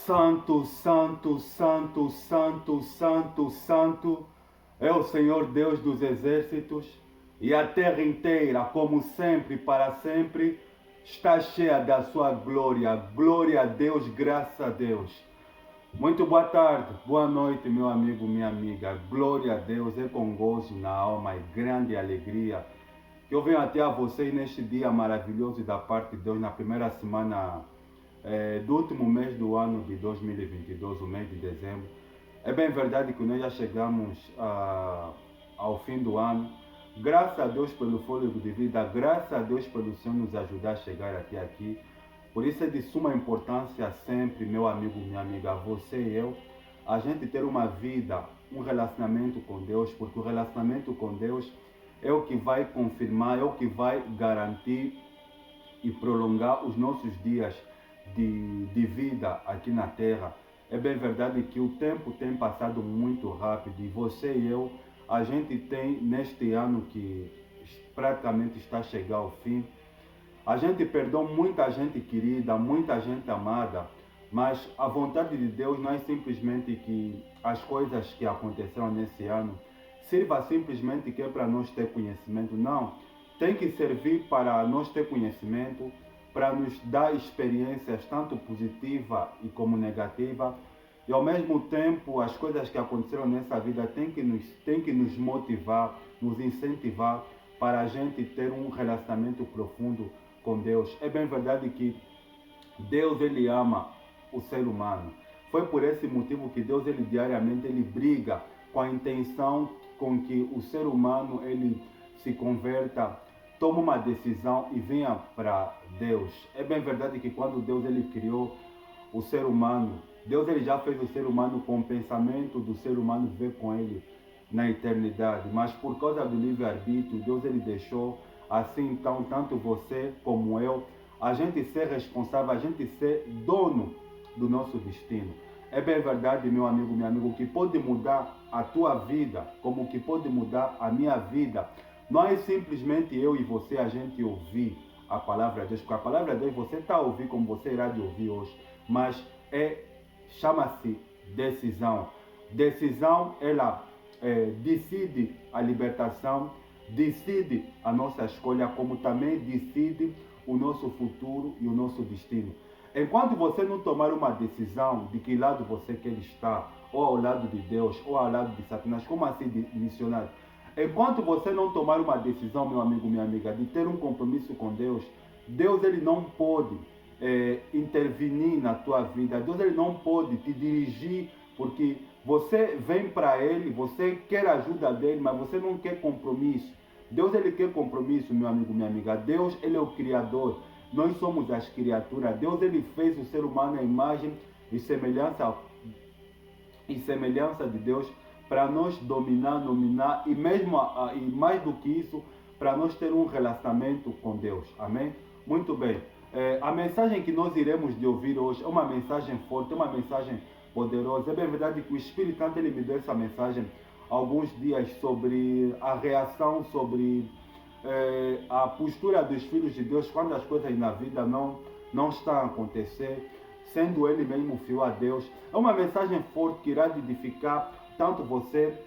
Santo, santo, santo, santo, santo, santo é o Senhor Deus dos exércitos, e a terra inteira, como sempre, para sempre, está cheia da sua glória. Glória a Deus, graças a Deus. Muito boa tarde, boa noite, meu amigo, minha amiga. Glória a Deus, é com gozo na alma e grande alegria que eu venho até a vocês neste dia maravilhoso da parte de Deus, na primeira semana do último mês do ano de 2022, o mês de dezembro. É bem verdade que nós já chegamos ao fim do ano. Graças a Deus pelo fôlego de vida, graças a Deus pelo Senhor nos ajudar a chegar até aqui. Por isso é de suma importância sempre, meu amigo, minha amiga, você e eu, a gente ter uma vida, um relacionamento com Deus, porque o relacionamento com Deus é o que vai confirmar, é o que vai garantir e prolongar os nossos dias de vida aqui na Terra. É bem verdade que o tempo tem passado muito rápido e você e eu, a gente tem neste ano que praticamente está a chegar ao fim, a gente perdeu muita gente querida, muita gente amada, mas a vontade de Deus não é simplesmente que as coisas que aconteceram nesse ano sirva simplesmente que é para nós ter conhecimento, não. Tem que servir para nós ter conhecimento, para nos dar experiências tanto positiva e como negativa, e ao mesmo tempo as coisas que aconteceram nessa vida tem que nos motivar, nos incentivar para a gente ter um relacionamento profundo com Deus. É bem verdade que Deus ele ama o ser humano. Foi por esse motivo que Deus ele diariamente ele briga com a intenção com que o ser humano ele se converta, toma uma decisão e venha para Deus. É bem verdade que quando Deus ele criou o ser humano, Deus ele já fez o ser humano com o pensamento do ser humano viver com ele na eternidade, mas por causa do livre-arbítrio, Deus ele deixou assim, então, tanto você como eu, a gente ser responsável, a gente ser dono do nosso destino. É bem verdade, meu amigo, minha amiga, o que pode mudar a tua vida, como o que pode mudar a minha vida, não é simplesmente eu e você a gente ouvir a palavra de Deus, porque a palavra de Deus você está a ouvir como você irá de ouvir hoje, mas chama-se decisão. Decisão, ela decide a libertação, decide a nossa escolha, como também decide o nosso futuro e o nosso destino. Enquanto você não tomar uma decisão de que lado você quer estar, ou ao lado de Deus, ou ao lado de Satanás, como assim de missionário? Enquanto você não tomar uma decisão, meu amigo, minha amiga, de ter um compromisso com Deus, Deus ele não pode intervenir na tua vida. Deus ele não pode te dirigir, porque você vem para ele, você quer a ajuda dele, mas você não quer compromisso. Deus ele quer compromisso, meu amigo, minha amiga. Deus ele é o Criador. Nós somos as criaturas. Deus ele fez o ser humano à imagem e semelhança de Deus para nós dominar e mesmo e mais do que isso, para nós ter um relacionamento com Deus. Amém? Muito bem. A mensagem que nós iremos de ouvir hoje é uma mensagem forte, uma mensagem poderosa. É bem verdade que o Espírito Santo ele me deu essa mensagem há alguns dias sobre a reação, sobre a postura dos filhos de Deus quando as coisas na vida não estão a acontecer, sendo ele mesmo fiel a Deus. É uma mensagem forte que irá edificar tanto você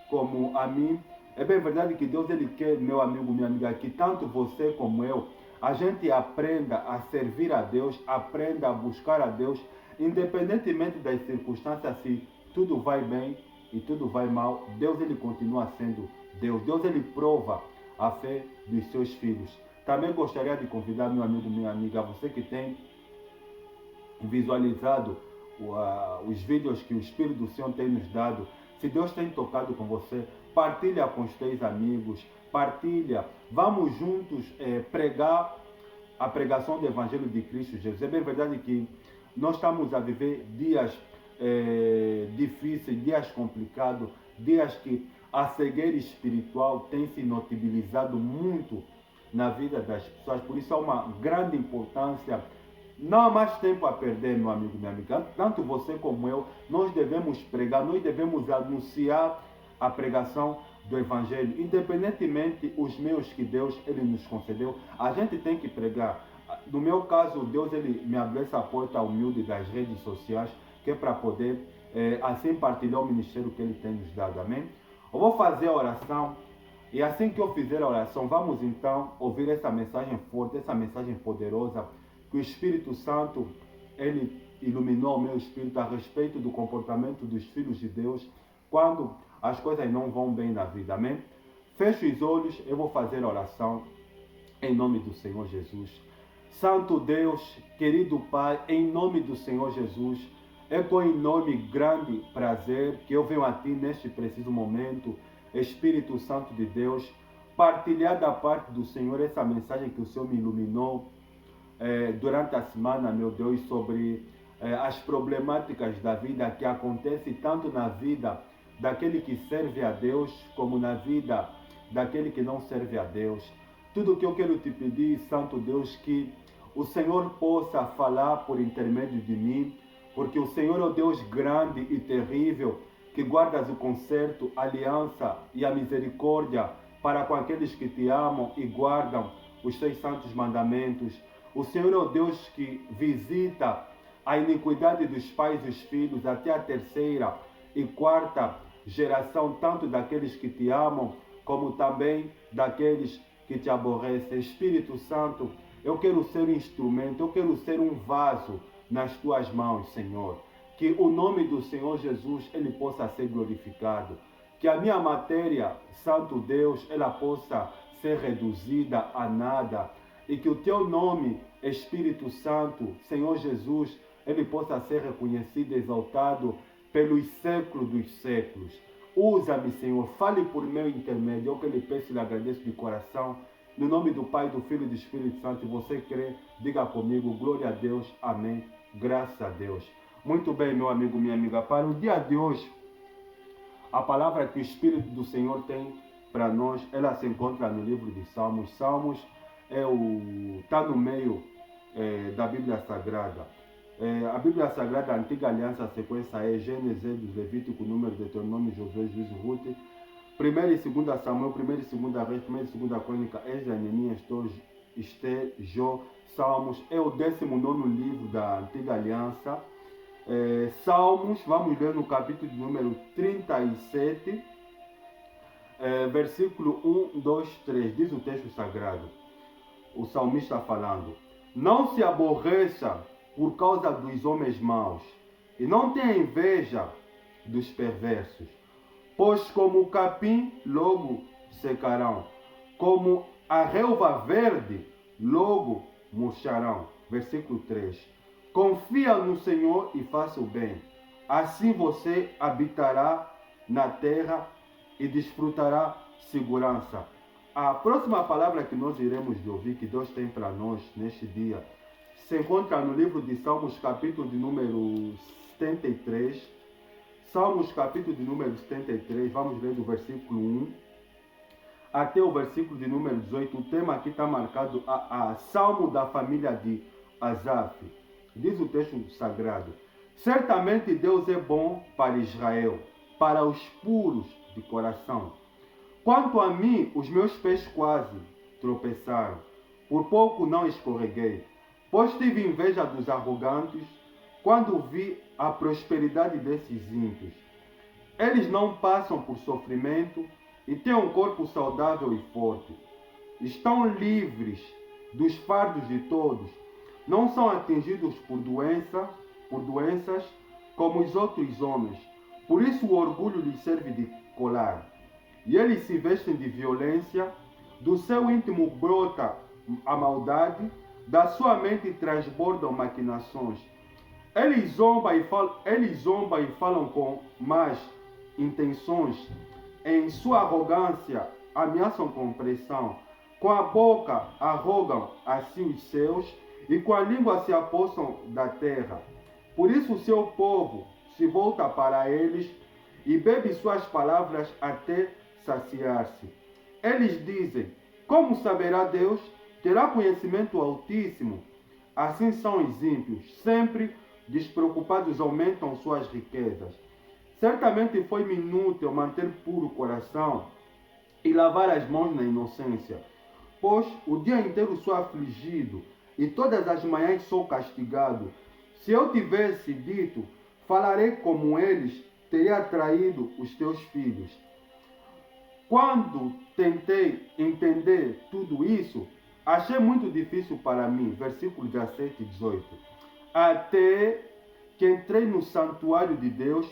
como a mim. É bem verdade que Deus ele quer, meu amigo, minha amiga, que tanto você como eu, a gente aprenda a servir a Deus, aprenda a buscar a Deus, independentemente das circunstâncias, se tudo vai bem e tudo vai mal, Deus ele continua sendo Deus. Deus ele prova a fé dos seus filhos. Também gostaria de convidar meu amigo, minha amiga, você que tem visualizado os vídeos que o Espírito do Senhor tem nos dado, se Deus tem tocado com você, partilha com os teus amigos, partilha, vamos juntos pregar a pregação do Evangelho de Cristo Jesus. É bem verdade que nós estamos a viver dias difíceis, dias complicados, dias que a cegueira espiritual tem se notabilizado muito na vida das pessoas, por isso há uma grande importância. Não há mais tempo a perder, meu amigo, minha amiga. Tanto você como eu, nós devemos pregar, nós devemos anunciar a pregação do Evangelho, independentemente os meios que Deus ele nos concedeu, a gente tem que pregar. No meu caso, Deus ele me abriu essa porta humilde das redes sociais, que é para poder assim partilhar o ministério que Ele tem nos dado. Amém? Eu vou fazer a oração e assim que eu fizer a oração, vamos então ouvir essa mensagem forte, essa mensagem poderosa que o Espírito Santo, Ele iluminou o meu espírito a respeito do comportamento dos filhos de Deus quando as coisas não vão bem na vida. Amém? Feche os olhos, eu vou fazer a oração em nome do Senhor Jesus. Santo Deus, querido Pai, em nome do Senhor Jesus, é com enorme grande prazer que eu venho a Ti neste preciso momento, Espírito Santo de Deus, partilhar da parte do Senhor essa mensagem que o Senhor me iluminou durante a semana, meu Deus, sobre as problemáticas da vida que acontecem tanto na vida daquele que serve a Deus, como na vida daquele que não serve a Deus. Tudo que eu quero te pedir, Santo Deus, que o Senhor possa falar por intermédio de mim, porque o Senhor é o Deus grande e terrível, que guardas o concerto, a aliança e a misericórdia para com aqueles que te amam e guardam os teus santos mandamentos. O Senhor é o Deus que visita a iniquidade dos pais e dos filhos até a terceira e quarta geração, tanto daqueles que te amam, como também daqueles que te aborrecem. Espírito Santo, eu quero ser um instrumento, eu quero ser um vaso nas tuas mãos, Senhor. Que o nome do Senhor Jesus, ele possa ser glorificado. Que a minha matéria, Santo Deus, ela possa ser reduzida a nada. E que o teu nome, Espírito Santo, Senhor Jesus, ele possa ser reconhecido e exaltado pelos séculos dos séculos. Usa-me, Senhor, fale por meu intermédio, eu que lhe peço e lhe agradeço de coração, no nome do Pai, do Filho e do Espírito Santo. Se você crê, diga comigo, glória a Deus, amém, graças a Deus. Muito bem, meu amigo, minha amiga, para o dia de hoje, a palavra que o Espírito do Senhor tem para nós, ela se encontra no livro de Salmos. Salmos está no meio da Bíblia Sagrada. A Bíblia Sagrada, a Antiga Aliança, a sequência é Gênesis, Levítico, Número, Deuteronômio, Josué, Juízo, Ruth, 1 e 2 Samuel, 1 e 2 Reis, 1 e 2 Crônica, Esdras, Neemias, Esther, Jó, Salmos. É o 19º livro da Antiga Aliança. Salmos, vamos ler no capítulo de número 37, versículo 1, 2, 3, diz o texto sagrado. O salmista falando: não se aborreça por causa dos homens maus, e não tenha inveja dos perversos, pois como o capim logo secarão, como a relva verde logo murcharão. Versículo 3. Confia no Senhor e faça o bem, assim você habitará na terra e desfrutará segurança. A próxima palavra que nós iremos ouvir, que Deus tem para nós neste dia, se encontra no livro de Salmos, capítulo de número 73. Salmos, capítulo de número 73, vamos ler do versículo 1 até o versículo de número 18. O tema aqui está marcado a Salmo da família de Asaf. Diz o texto sagrado: certamente Deus é bom para Israel, para os puros de coração. Quanto a mim, os meus pés quase tropeçaram, por pouco não escorreguei, pois tive inveja dos arrogantes quando vi a prosperidade desses ímpios. Eles não passam por sofrimento e têm um corpo saudável e forte. Estão livres dos fardos de todos. Não são atingidos por doenças como os outros homens. Por isso o orgulho lhes serve de colar. E eles se vestem de violência. Do seu íntimo brota a maldade. Da sua mente transbordam maquinações. Eles zombam e falam com más intenções. Em sua arrogância ameaçam com pressão. Com a boca arrogam a si os céus e com a língua se apossam da terra. Por isso o seu povo se volta para eles e bebe suas palavras até saciar-se. Eles dizem: como saberá Deus? Terá conhecimento Altíssimo? Assim são os ímpios, sempre despreocupados aumentam suas riquezas. Certamente foi-me inútil manter puro o coração e lavar as mãos na inocência, pois o dia inteiro sou afligido e todas as manhãs sou castigado. Se eu tivesse dito, falarei como eles, teria traído os teus filhos. Quando tentei entender tudo isso, achei muito difícil para mim, versículos 17 e 18. Até que entrei no santuário de Deus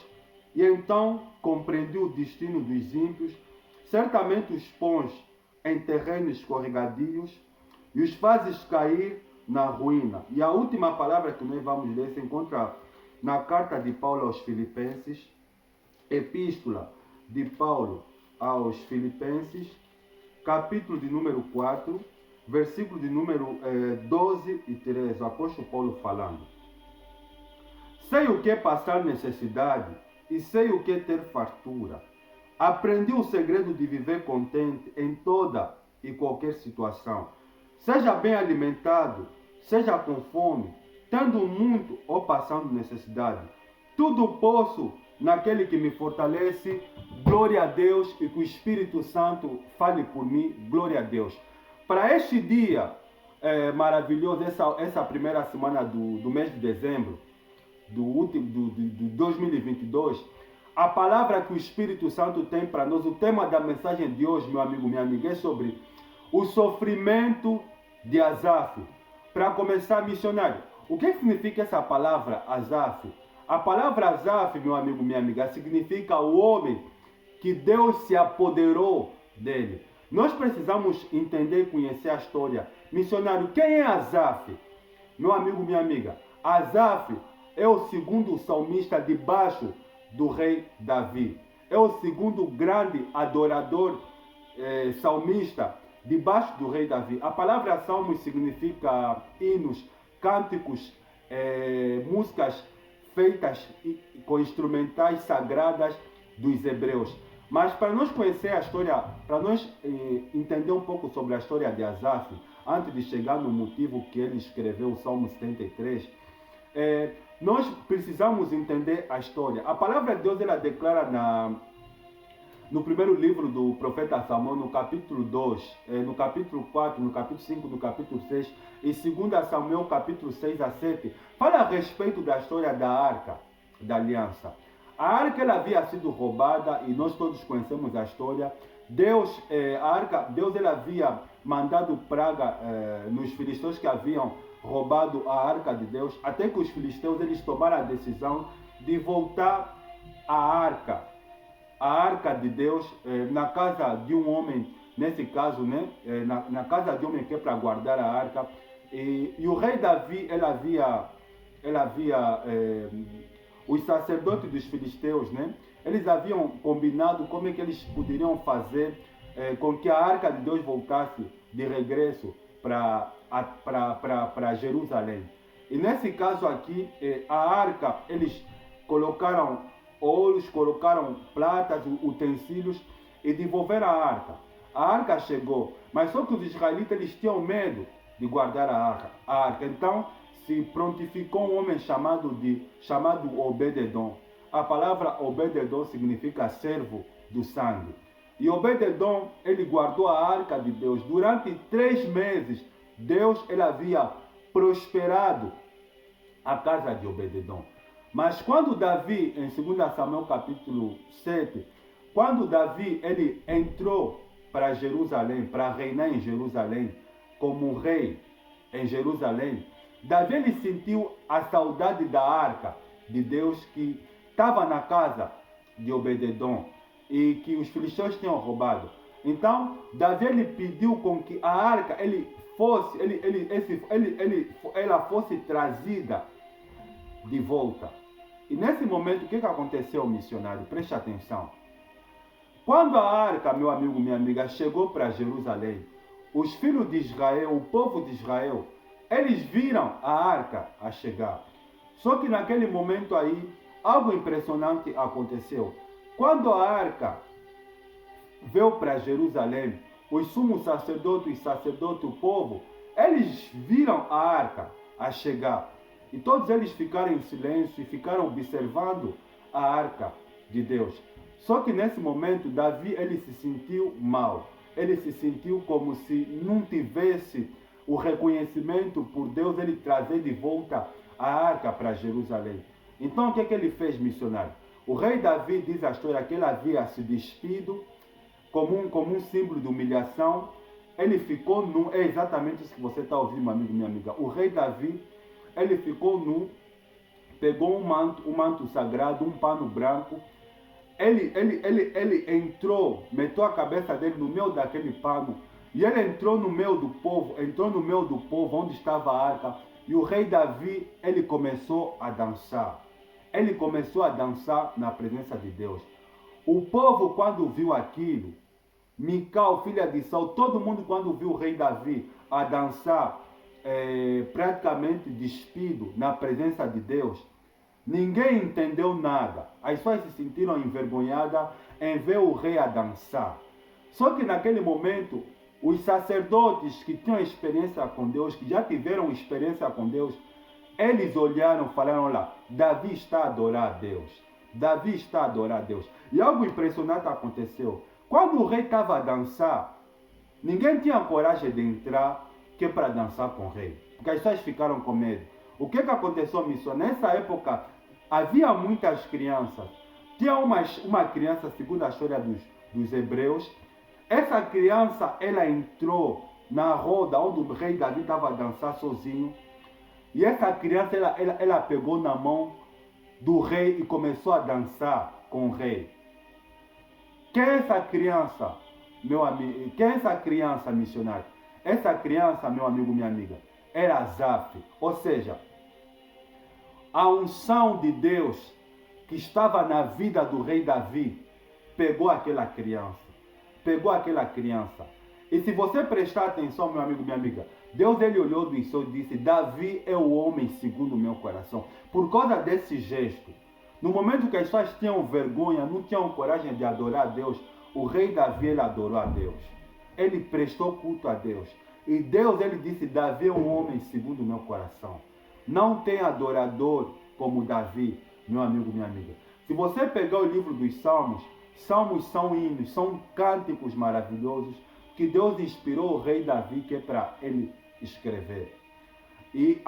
e então compreendi o destino dos ímpios. Certamente os pões em terrenos escorregadios e os fazes cair na ruína. E a última palavra que nós vamos ler se encontra na carta de Paulo aos Filipenses, epístola de Paulo aos Filipenses, capítulo de número 4, versículo de número 12 e 13, o apóstolo Paulo falando. Sei o que é passar necessidade e sei o que é ter fartura. Aprendi o segredo de viver contente em toda e qualquer situação. Seja bem alimentado, seja com fome, tendo muito ou passando necessidade. Tudo posso naquele que me fortalece. Glória a Deus, e que o Espírito Santo fale por mim. Glória a Deus. Para este dia maravilhoso, essa primeira semana do mês de dezembro, do 2022, a palavra que o Espírito Santo tem para nós, o tema da mensagem de hoje, meu amigo, minha amiga, é sobre o sofrimento de Asaf. Para começar, missionário, o que significa essa palavra Asaf? A palavra Asaf, meu amigo, minha amiga, significa o homem que Deus se apoderou dele. Nós precisamos entender e conhecer a história. Missionário, quem é Asaf? Meu amigo, minha amiga, Asaf é o segundo salmista debaixo do rei Davi. É o segundo grande adorador salmista debaixo do rei Davi. A palavra salmos significa hinos, cânticos, músicas feitas com instrumentais sagradas dos hebreus. Mas para nós conhecer a história, para nós entender um pouco sobre a história de Asaf, antes de chegar no motivo que ele escreveu o Salmo 73, nós precisamos entender a história. A palavra de Deus, ela declara no primeiro livro do profeta Samuel, no capítulo 2, no capítulo 4, no capítulo 5, no capítulo 6, e 2 Samuel, capítulo 6 a 7, fala a respeito da história da Arca da Aliança. A arca, ela havia sido roubada, e nós todos conhecemos a história. Deus ele havia mandado praga nos filisteus que haviam roubado a arca de Deus, até que os filisteus eles tomaram a decisão de voltar a arca de Deus na casa de um homem, nesse caso, né, na casa de um homem que é para guardar a arca. E o rei Davi, os sacerdotes dos filisteus, né, eles haviam combinado como é que eles poderiam fazer com que a arca de Deus voltasse de regresso para Jerusalém. E nesse caso aqui, a arca, eles colocaram ouros, colocaram pratas, utensílios e devolveram a arca. A arca chegou, mas só que os israelitas eles tinham medo de guardar a arca. Então se prontificou um homem chamado Obed-edom. A palavra Obed-edom significa servo do sangue. E Obed-edom, ele guardou a arca de Deus. Durante 3 meses, Deus ele havia prosperado a casa de Obed-edom. Mas quando Davi, em 2 Samuel capítulo 7, quando Davi ele entrou para Jerusalém, para reinar em Jerusalém, como rei em Jerusalém, Davi ele sentiu a saudade da arca de Deus que estava na casa de Obed-edom e que os filisteus tinham roubado. Então, Davi ele pediu com que a arca ela fosse trazida de volta. E nesse momento, o que aconteceu, missionário? Preste atenção. Quando a arca, meu amigo, minha amiga, chegou para Jerusalém, os filhos de Israel, o povo de Israel, eles viram a arca a chegar. Só que naquele momento aí, algo impressionante aconteceu. Quando a arca veio para Jerusalém, os sumos sacerdotes, o povo, eles viram a arca a chegar. E todos eles ficaram em silêncio e ficaram observando a arca de Deus. Só que nesse momento, Davi ele se sentiu mal. Ele se sentiu como se não tivesse o reconhecimento por Deus ele trazer de volta a arca para Jerusalém. Então o que é que ele fez, missionário? O rei Davi diz a história que ele havia se despido como um símbolo de humilhação. Ele ficou nu, é exatamente isso que você está ouvindo, meu amigo, minha amiga. O rei Davi, ele ficou nu, pegou um manto sagrado, um pano branco. Ele entrou, meteu a cabeça dele no meio daquele pano, e ele entrou no meio do povo, onde estava a arca, e o rei Davi, ele começou a dançar. Ele começou a dançar na presença de Deus. O povo, quando viu aquilo, Mical, filha de Saul, todo mundo quando viu o rei Davi a dançar, praticamente despido na presença de Deus, ninguém entendeu nada. As pessoas se sentiram envergonhadas em ver o rei a dançar. Só que naquele momento, os sacerdotes que tinham experiência com Deus, que já tiveram experiência com Deus, eles olharam e falaram, olha, Davi está a adorar a Deus. Davi está a adorar a Deus. E algo impressionante aconteceu. Quando o rei estava a dançar, ninguém tinha coragem de entrar que é para dançar com o rei. Porque as pessoas ficaram com medo. O que aconteceu, missão? Nessa época, havia muitas crianças. Tinha uma criança, segundo a história dos hebreus. Essa criança, ela entrou na roda onde o rei Davi estava a dançar sozinho. E essa criança, ela pegou na mão do rei e começou a dançar com o rei. Quem é essa criança, meu amigo? Quem é essa criança, missionário? Essa criança, meu amigo, minha amiga, era Asaf. Ou seja, a unção de Deus que estava na vida do rei Davi pegou aquela criança. Pegou aquela criança. E se você prestar atenção, meu amigo, minha amiga, Deus ele olhou do céu e disse, Davi é o homem segundo o meu coração. Por causa desse gesto, no momento que as pessoas tinham vergonha, não tinham coragem de adorar a Deus, o rei Davi ele adorou a Deus. Ele prestou culto a Deus. E Deus ele disse, Davi é um homem segundo o meu coração. Não tem adorador como Davi, meu amigo, minha amiga. Se você pegar o livro dos Salmos, Salmos são hinos, são cânticos maravilhosos que Deus inspirou o rei Davi que é para ele escrever. E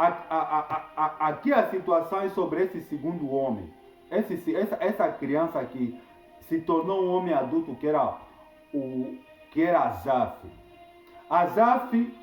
aqui a situação é sobre esse segundo homem. Essa criança que se tornou um homem adulto que era Asaf. Asaf,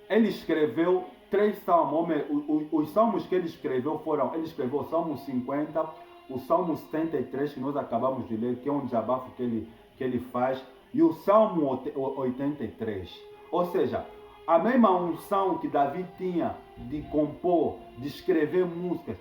ele escreveu 3 salmos. Os salmos que ele escreveu foram, ele escreveu o Salmo 50, o Salmo 73, que nós acabamos de ler, que é um desabafo que ele faz, e o Salmo 83. Ou seja, a mesma unção que Davi tinha de compor, de escrever músicas,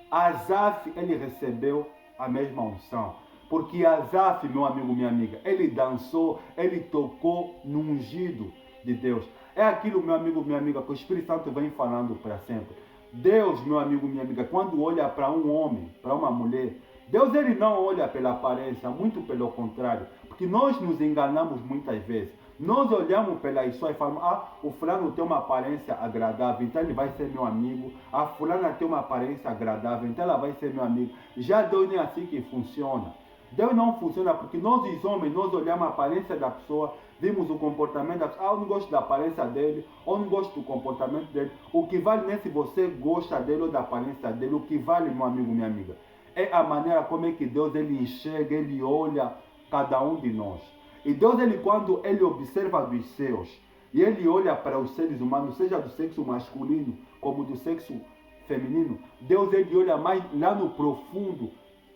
Asaf, ele recebeu a mesma unção. Porque Asaf, meu amigo, minha amiga, ele dançou, ele tocou no ungido de Deus. É aquilo, meu amigo, minha amiga, que o Espírito Santo vem falando para sempre. Deus, meu amigo, minha amiga, quando olha para um homem, para uma mulher, Deus ele não olha pela aparência, muito pelo contrário. Porque nós nos enganamos muitas vezes. Nós olhamos pela história e falamos, o fulano tem uma aparência agradável, então ele vai ser meu amigo. A fulana tem uma aparência agradável, então ela vai ser meu amigo. Já Deus nem é assim que funciona. Deus não funciona porque nós, os homens, nós olhamos a aparência da pessoa, vimos o comportamento da pessoa, eu não gosto da aparência dele, ou não gosto do comportamento dele. O que vale não é se você gosta dele ou da aparência dele, o que vale, meu amigo, minha amiga, é a maneira como é que Deus ele enxerga, ele olha cada um de nós. E Deus, ele, quando ele observa dos céus, e ele olha para os seres humanos, seja do sexo masculino como do sexo feminino, Deus ele olha mais lá no profundo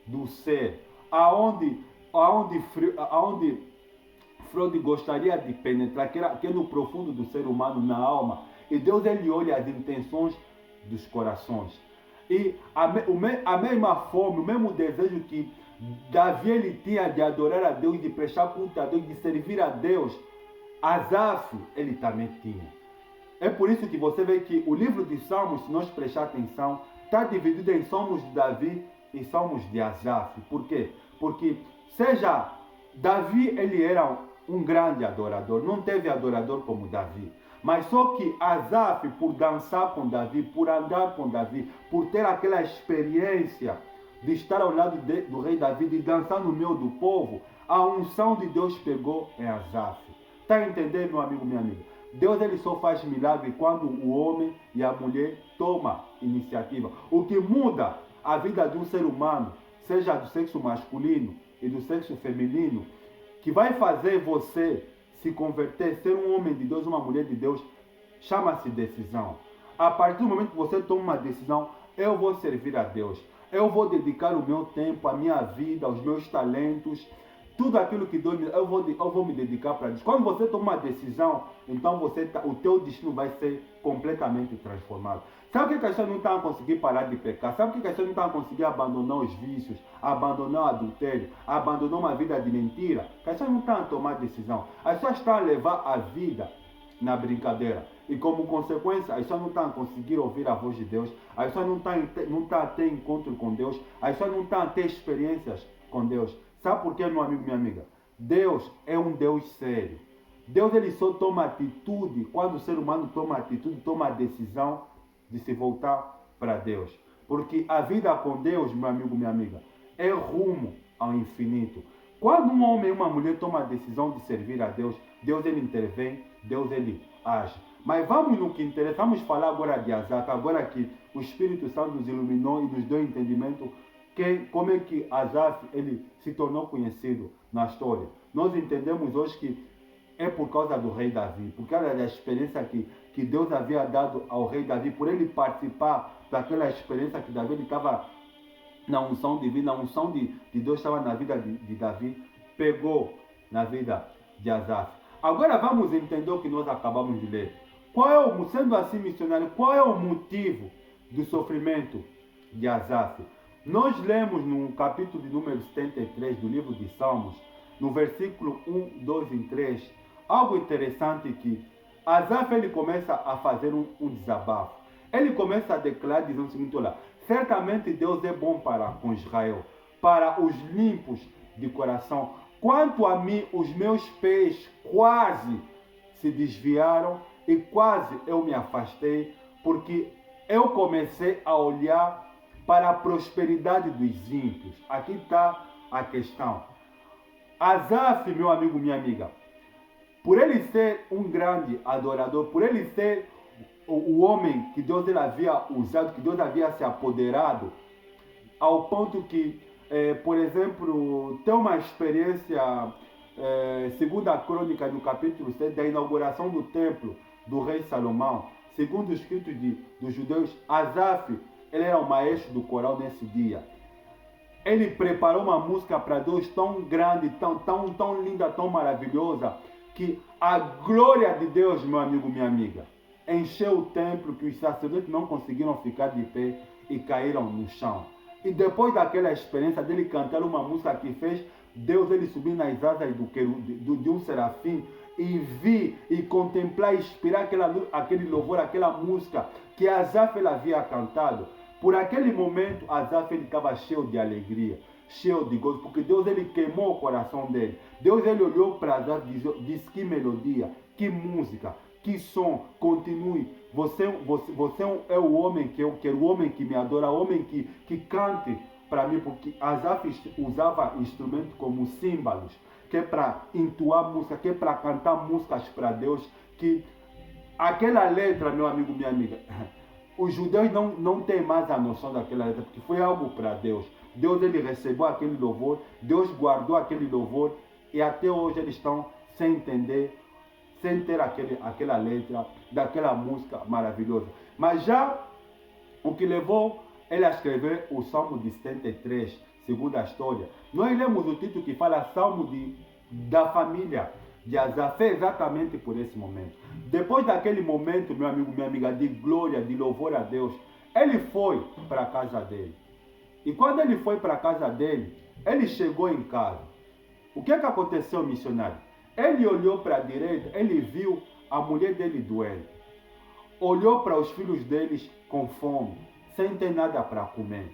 do ser, aonde Freud gostaria de penetrar, que é no profundo do ser humano, na alma. E Deus ele olha as intenções dos corações. E a mesma fome, o mesmo desejo que Davi ele tinha de adorar a Deus, de prestar culto a Deus, de servir a Deus, Asaf ele também tinha. É por isso que você vê que o livro de Salmos, se nós prestar atenção, está dividido em Salmos de Davi e Salmos de Asaf. Por quê? Porque seja Davi ele era um grande adorador, não teve adorador como Davi. Mas só que Asaf, por dançar com Davi, por andar com Davi, por ter aquela experiência de estar ao lado do rei Davi, de dançar no meio do povo, a unção de Deus pegou em Asaf. Está entendendo, meu amigo, minha amiga? Deus ele só faz milagre quando o homem e a mulher tomam iniciativa. O que muda a vida de um ser humano, seja do sexo masculino e do sexo feminino, que vai fazer você se converter, ser um homem de Deus, uma mulher de Deus, chama-se decisão. A partir do momento que você toma uma decisão, eu vou servir a Deus. Eu vou dedicar o meu tempo, a minha vida, os meus talentos, tudo aquilo que Deus me dá, eu vou me dedicar para Deus. Quando você toma uma decisão, então o teu destino vai ser completamente transformado. Sabe o que as pessoas não estão a conseguir parar de pecar? Sabe o que as pessoas não estão a conseguir abandonar os vícios, abandonar o adultério, abandonar uma vida de mentira? As pessoas não estão a tomar decisão. As pessoas estão a levar a vida na brincadeira. E como consequência, as pessoas não estão a conseguir ouvir a voz de Deus, as pessoas não estão a ter encontro com Deus, as pessoas não estão a ter experiências com Deus. Sabe por quê, meu amigo, minha amiga? Deus é um Deus sério. Deus ele só toma atitude quando o ser humano toma atitude, toma a decisão de se voltar para Deus. Porque a vida com Deus, meu amigo, minha amiga, é rumo ao infinito. Quando um homem e uma mulher tomam a decisão de servir a Deus, Deus ele intervém, Deus ele age. Mas vamos no que interessa, vamos falar agora de Asaf, agora que o Espírito Santo nos iluminou e nos deu entendimento como é que Asaf ele se tornou conhecido na história. Nós entendemos hoje que é por causa do rei Davi, por causa da experiência que Deus havia dado ao rei Davi, por ele participar daquela experiência que Davi estava na unção divina, a unção de Deus estava na vida de Davi, pegou na vida de Asaf. Agora vamos entender o que nós acabamos de ler. Sendo assim missionário, qual é o motivo do sofrimento de Asaf? Nós lemos no capítulo de número 73 do livro de Salmos, no versículo 1, 2 e 3, algo interessante que Asaf ele começa a fazer um desabafo. Ele começa a declarar dizendo o seguinte, olha, certamente Deus é bom para com Israel, para os limpos de coração. Quanto a mim, os meus pés quase se desviaram e quase eu me afastei, porque eu comecei a olhar para a prosperidade dos ímpios. Aqui está a questão. Asaf, meu amigo, minha amiga, por ele ser um grande adorador, por ele ser o homem que Deus ele havia usado, que Deus havia se apoderado, ao ponto que, por exemplo, tem uma experiência, segundo a crônica no capítulo 7, da inauguração do templo do rei Salomão, segundo os escritos dos judeus, Asaf, ele era o maestro do coral nesse dia. Ele preparou uma música para Deus tão grande, tão linda, tão maravilhosa, que a glória de Deus, meu amigo, minha amiga, encheu o templo, que os sacerdotes não conseguiram ficar de pé e caíram no chão. E depois daquela experiência dele cantar uma música que fez Deus ele subir nas asas de um serafim e vir e contemplar e inspirar aquele louvor, aquela música que Asaf ele havia cantado. Por aquele momento, Asaf ele estava cheio de alegria, cheio de gozo, porque Deus ele queimou o coração dele. Deus ele olhou para Asaf e disse que melodia, que música, que som, continue. Você é o homem que eu quero, o homem que me adora, o homem que cante para mim, porque Asaf usava instrumentos como símbolos, que é para entoar música, que é para cantar músicas para Deus, que aquela letra, meu amigo, minha amiga, os judeus não têm mais a noção daquela letra, porque foi algo para Deus. Deus ele recebeu aquele louvor, Deus guardou aquele louvor, e até hoje eles estão sem entender, sem ter aquela letra, daquela música maravilhosa. Mas já o que levou ele a escrever o Salmo de 73, segundo a história, nós lemos o título que fala Salmo da família de Asaf, exatamente por esse momento. Depois daquele momento, meu amigo, minha amiga, de glória, de louvor a Deus, ele foi para a casa dele. E quando ele foi para a casa dele, ele chegou em casa. O que aconteceu, missionário? Ele olhou para a direita, ele viu a mulher dele doente. Olhou para os filhos deles com fome, sem ter nada para comer.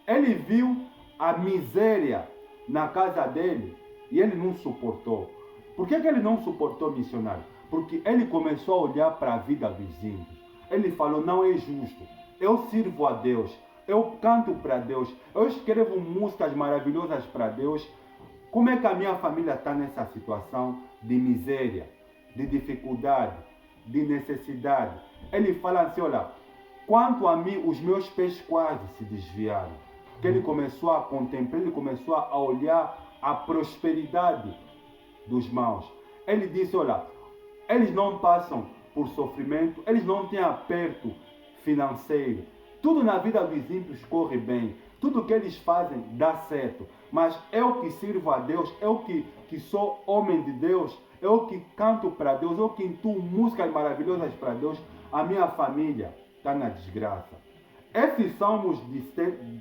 Ele viu a miséria na casa dele e ele não suportou. Por que ele não suportou, missionário? Porque ele começou a olhar para a vida dos índios. Ele falou, não é justo. Eu sirvo a Deus. Eu canto para Deus. Eu escrevo músicas maravilhosas para Deus. Como é que a minha família está nessa situação de miséria, de dificuldade? de necessidade. Ele fala assim, olha, quanto a mim, os meus pés quase se desviaram. Porque ele começou a contemplar, ele começou a olhar a prosperidade dos maus. Ele disse, olha, eles não passam por sofrimento, eles não têm aperto financeiro. Tudo na vida dos ímpios corre bem. Tudo que eles fazem dá certo. Mas eu que sirvo a Deus, eu que sou homem de Deus, eu que canto para Deus, eu que entuo músicas maravilhosas para Deus, a minha família está na desgraça. Esses Salmos,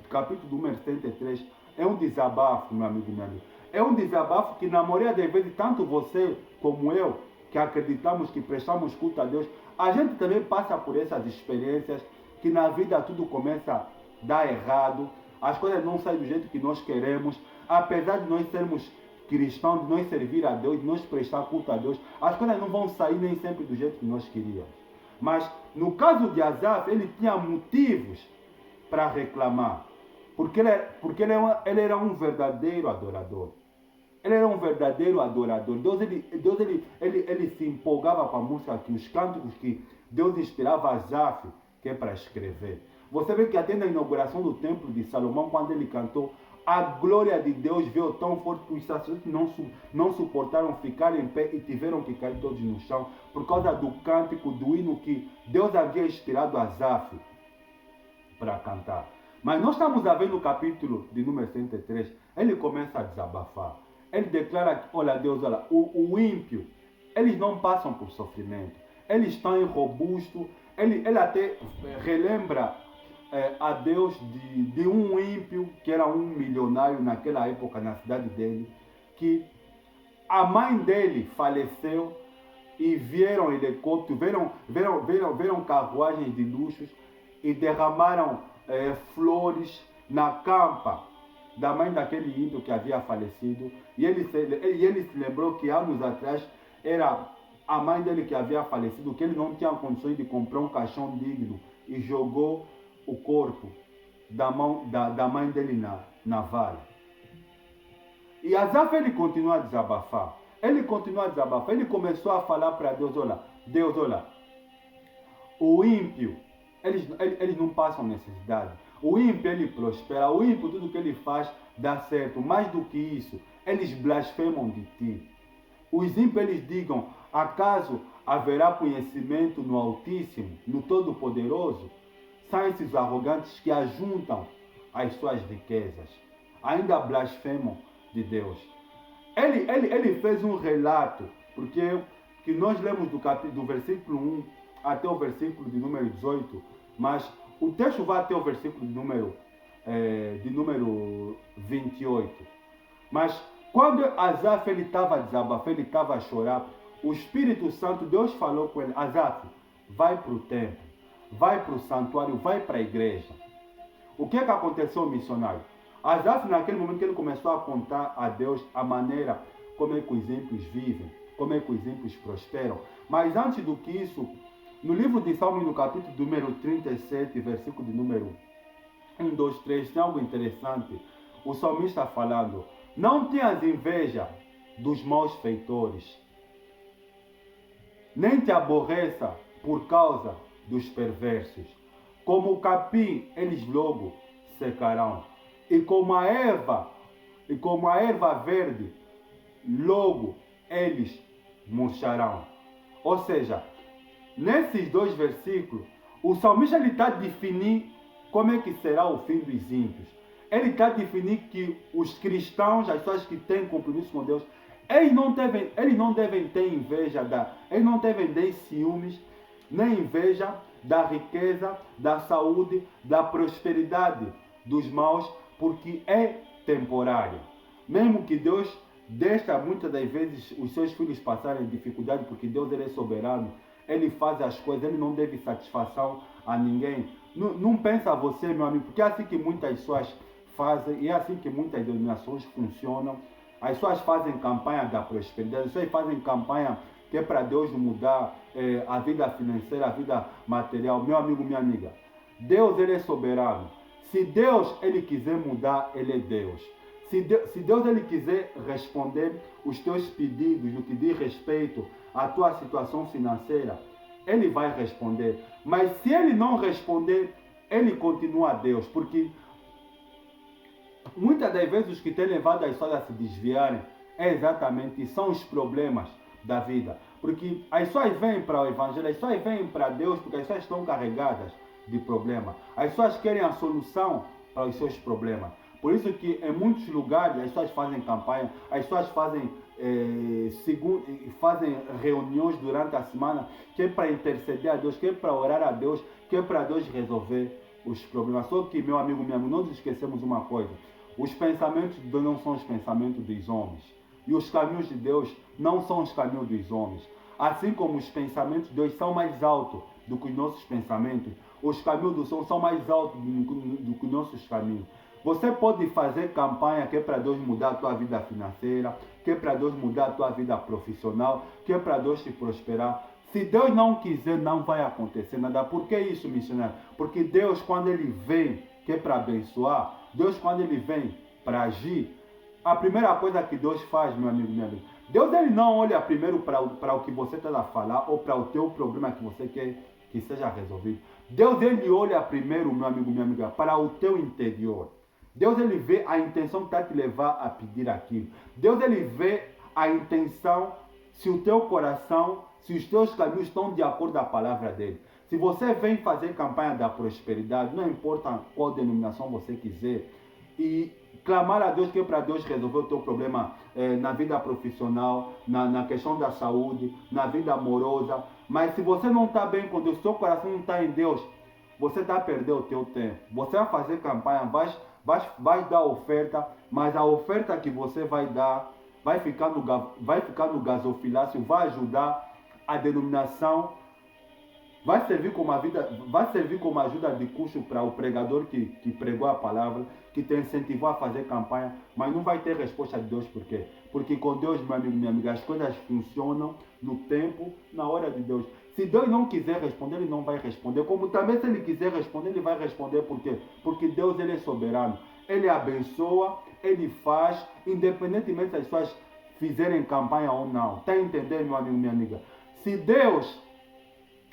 capítulo número 73, é um desabafo, meu amigo, minha amiga. É um desabafo que, na maioria das vezes, tanto você como eu, que acreditamos, que prestamos culto a Deus, a gente também passa por essas experiências, que na vida tudo começa a dar errado, as coisas não saem do jeito que nós queremos, apesar de nós sermos cristãos, de nós servir a Deus, de nós prestar culto a Deus, as coisas não vão sair nem sempre do jeito que nós queríamos. Mas no caso de Asaf, ele tinha motivos para reclamar, porque ele era um verdadeiro adorador. Ele era um verdadeiro adorador. Deus ele se empolgava com a música, que os cânticos que Deus inspirava Asaf, que é para escrever. Você vê que até na inauguração do templo de Salomão, quando ele cantou, a glória de Deus veio tão forte que os sacerdotes não suportaram ficar em pé e tiveram que cair todos no chão por causa do cântico, do hino que Deus havia inspirado Asaf para cantar. Mas nós estamos a ver no capítulo de número 103, ele começa a desabafar. Ele declara que, olha Deus, olha, o ímpio, eles não passam por sofrimento, eles estão robustos, ele até relembra a Deus de um ímpio, que era um milionário naquela época na cidade dele, que a mãe dele faleceu e vieram helicópteros, viram carruagens de luxos e derramaram flores na campa da mãe daquele ímpio que havia falecido. E ele se lembrou que anos atrás era a mãe dele que havia falecido, que ele não tinha condições de comprar um caixão digno, e jogou o corpo da mãe dele na vala. E Asaf, ele continua a desabafar. Ele começou a falar para Deus, olha, Deus, olha, o ímpio, eles não passam necessidade. O ímpio, ele prospera. O ímpio, tudo que ele faz dá certo. Mais do que isso, eles blasfemam de ti. Os ímpios, eles digam, acaso haverá conhecimento no Altíssimo, no Todo-Poderoso? São esses arrogantes que ajuntam as suas riquezas, ainda blasfemam de Deus. Ele fez um relato, porque que nós lemos do versículo 1 até o versículo de número 18, mas o texto vai até o versículo de número 28. Mas quando Asaf estava a desabafar, ele estava a chorar, o Espírito Santo, Deus falou com ele, Asaf, vai para o templo, vai para o santuário, vai para a igreja. O que aconteceu, missionário? Asaf, naquele momento que ele começou a contar a Deus a maneira como é que os ímpios vivem, como é que os ímpios prosperam. Mas antes do que isso, no livro de Salmos, no capítulo número 37, versículo de número 1, 2, 3, tem algo interessante. O salmista falando, não tenhas inveja dos maus feitores, nem te aborreça por causa dos perversos. Como o capim, eles logo secarão. E como a erva verde, logo eles murcharão. Ou seja, nesses dois versículos, o salmista está a definir como é que será o fim dos ímpios. Ele está a definir que os cristãos, as pessoas que têm compromisso com Deus, eles não devem ter inveja, eles não devem ter ciúmes, nem inveja da riqueza, da saúde, da prosperidade dos maus, porque é temporário. Mesmo que Deus deixa muitas das vezes os seus filhos passarem dificuldade, porque Deus ele é soberano, ele faz as coisas, ele não deve satisfação a ninguém. Não pensa você, meu amigo, porque é assim que muitas pessoas fazem, e é assim que muitas denominações funcionam. As pessoas fazem campanha da prosperidade, as pessoas fazem campanha que é para Deus mudar a vida financeira, a vida material. Meu amigo, minha amiga, Deus ele é soberano. Se Deus ele quiser mudar, ele é Deus. Se Deus ele quiser responder os teus pedidos no que diz respeito à tua situação financeira, ele vai responder. Mas se ele não responder, ele continua a Deus, porque muitas das vezes os que têm levado as pessoas a se desviarem é exatamente são os problemas da vida. Porque as pessoas vêm para o Evangelho, as pessoas vêm para Deus porque as pessoas estão carregadas de problemas. As pessoas querem a solução para os seus problemas. Por isso que em muitos lugares as pessoas fazem campanha, as pessoas fazem reuniões durante a semana, que é para interceder a Deus, que é para orar a Deus, que é para Deus resolver os problemas. Só que, meu amigo, não nos esquecemos uma coisa: os pensamentos de Deus não são os pensamentos dos homens, e os caminhos de Deus não são os caminhos dos homens. Assim como os pensamentos de Deus são mais altos do que os nossos pensamentos, os caminhos do Senhor são mais altos do que os nossos caminhos. Você pode fazer campanha que é para Deus mudar a tua vida financeira, que é para Deus mudar a tua vida profissional, que é para Deus te prosperar. Se Deus não quiser, não vai acontecer nada. Por que isso, missionário? Porque Deus, quando Ele vem, que é para abençoar, Deus, quando Ele vem para agir, a primeira coisa que Deus faz, meu amigo, minha amiga, Deus, Ele não olha primeiro para o que você está a falar ou para o teu problema que você quer que seja resolvido. Deus, Ele olha primeiro, meu amigo, minha amiga, para o teu interior. Deus, Ele vê a intenção que está te levar a pedir aquilo. Deus, Ele vê a intenção, se o teu coração, se os teus caminhos estão de acordo com a palavra dEle. Se você vem fazer campanha da prosperidade, não importa qual denominação você quiser, e clamar a Deus que é para Deus resolver o teu problema na vida profissional, na questão da saúde, na vida amorosa, mas se você não está bem com Deus, seu coração não está em Deus, você está a perder o teu tempo. Você vai fazer campanha, vai dar oferta, mas a oferta que você vai dar vai ficar no gasofilácio, vai ajudar a denominação, vai servir como ajuda de custo para o pregador que pregou a palavra, que te incentivou a fazer campanha, mas não vai ter resposta de Deus. Por quê? Porque com Deus, meu amigo, minha amiga, as coisas funcionam no tempo, na hora de Deus. Se Deus não quiser responder, Ele não vai responder. Como também se Ele quiser responder, Ele vai responder. Por quê? Porque Deus, Ele é soberano. Ele abençoa, Ele faz, independentemente das pessoas fizerem campanha ou não. Está entendendo, meu amigo, minha amiga? Se Deus,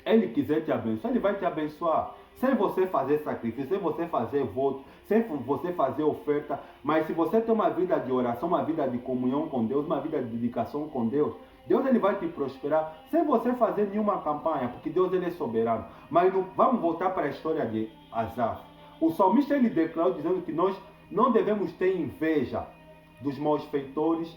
Ele quiser te abençoar, Ele vai te abençoar. Sem você fazer sacrifício, sem você fazer voto, sem você fazer oferta. Mas se você tem uma vida de oração, uma vida de comunhão com Deus, uma vida de dedicação com Deus, Deus, Ele vai te prosperar sem você fazer nenhuma campanha, porque Deus, Ele é soberano. Mas vamos voltar para a história de Asaf. O salmista, ele declarou dizendo que nós não devemos ter inveja dos malfeitores,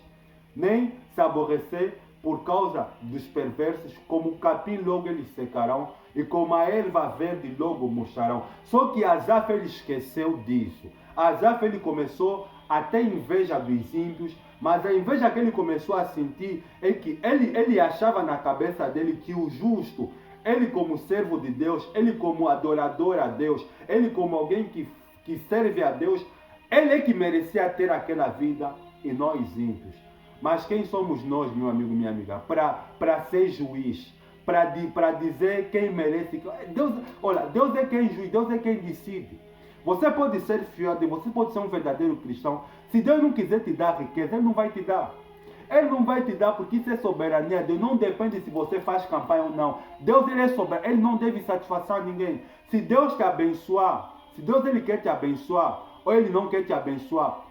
nem se aborrecer por causa dos perversos, como o capim logo eles secarão, e como a erva verde logo murcharão. Só que Asaf, ele esqueceu disso. Asaf, ele começou a ter inveja dos ímpios, mas a inveja que ele começou a sentir é que ele achava na cabeça dele que o justo, ele como servo de Deus, ele como adorador a Deus, ele como alguém que serve a Deus, ele é que merecia ter aquela vida e nós ímpios. Mas quem somos nós, meu amigo, minha amiga, para ser juiz, para dizer quem merece? Deus, olha, Deus é quem juiz, Deus é quem decide. Você pode ser fiel, você pode ser um verdadeiro cristão. Se Deus não quiser te dar riqueza, Ele não vai te dar. Ele não vai te dar porque isso é soberania. Deus não depende se você faz campanha ou não. Deus, Ele é soberano, Ele não deve satisfazer ninguém. Se Deus te abençoar, se Deus, Ele quer te abençoar, ou Ele não quer te abençoar,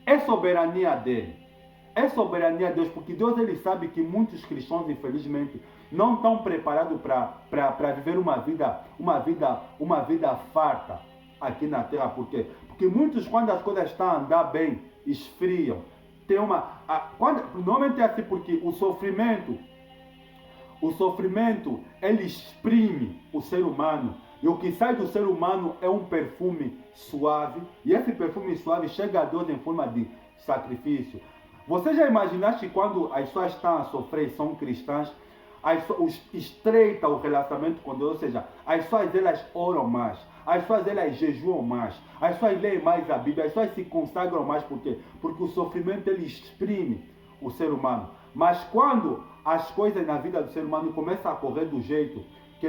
é soberania dEle. É soberania de Deus, porque Deus, Ele sabe que muitos cristãos, infelizmente, não estão preparados para viver uma vida farta aqui na terra. Por quê? Porque muitos, quando as coisas estão a andar bem, esfriam. Normalmente é assim, porque o sofrimento, ele exprime o ser humano. E o que sai do ser humano é um perfume suave. E esse perfume suave chega a Deus em forma de sacrifício. Você já imaginaste que quando as pessoas estão a sofrer e são cristãs, estreita o relacionamento com Deus, ou seja, as pessoas elas oram mais, as pessoas elas jejuam mais, as pessoas leem mais a Bíblia, as pessoas se consagram mais. Por quê? Porque o sofrimento ele exprime o ser humano. Mas quando as coisas na vida do ser humano começam a correr do jeito que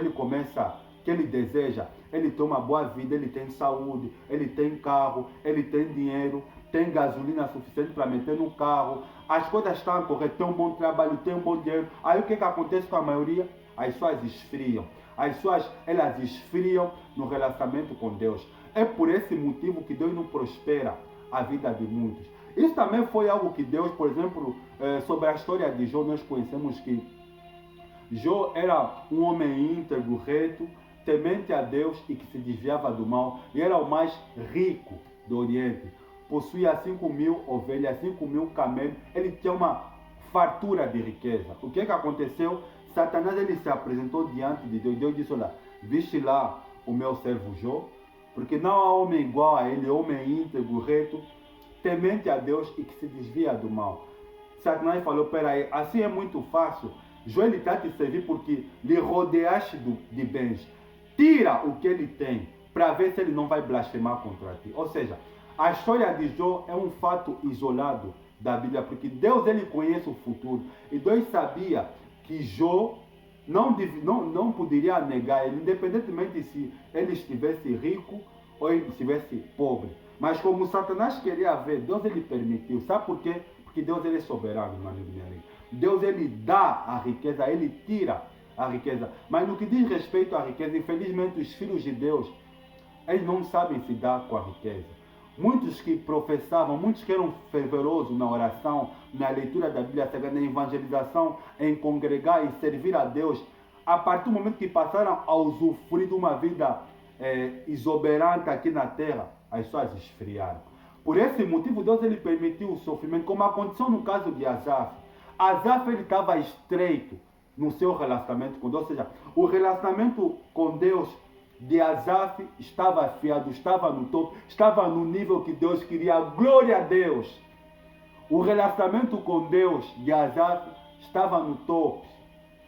ele deseja, ele tem uma boa vida, ele tem saúde, ele tem carro, ele tem dinheiro, tem gasolina suficiente para meter no carro, as coisas estão a correr, tem um bom trabalho, tem um bom dinheiro. Aí o que acontece com a maioria? as pessoas esfriam. As pessoas, elas esfriam no relacionamento com Deus. É por esse motivo que Deus não prospera a vida de muitos. Isso também foi algo que Deus, por exemplo, sobre a história de Jó, nós conhecemos que Jó era um homem íntegro, reto, temente a Deus e que se desviava do mal. E era o mais rico do Oriente. Possuía 5.000 ovelhas, 5.000 camelos. Ele tinha uma fartura de riqueza. O que aconteceu? Satanás ele se apresentou diante de Deus. Deus disse, olha, viste lá o meu servo Jó? Porque não há homem igual a ele, homem íntegro, reto, temente a Deus e que se desvia do mal. Satanás falou, peraí, assim é muito fácil. Jó ele está te servir porque lhe rodeaste de bens. Tira o que ele tem para ver se ele não vai blasfemar contra ti. Ou seja, a história de Jó é um fato isolado da Bíblia, porque Deus ele conhece o futuro. E Deus sabia que Jó não poderia negar ele, independentemente se ele estivesse rico ou ele estivesse pobre. Mas como Satanás queria ver, Deus ele permitiu. Sabe por quê? Porque Deus ele é soberano, meu amigo, minha amiga. Deus ele dá a riqueza, ele tira a riqueza. Mas no que diz respeito à riqueza, infelizmente os filhos de Deus, eles não sabem se dar com a riqueza. Muitos que professavam, muitos que eram fervorosos na oração, na leitura da Bíblia, na evangelização, em congregar e servir a Deus, a partir do momento que passaram a usufruir de uma vida exuberante aqui na terra, as pessoas esfriaram. Por esse motivo, Deus ele permitiu o sofrimento, como aconteceu no caso de Asaf. Asaf ele estava estreito no seu relacionamento com Deus, ou seja, o relacionamento com Deus de Asaf estava afiado, estava no topo, estava no nível que Deus queria. Glória a Deus! O relacionamento com Deus de Asaf estava no topo,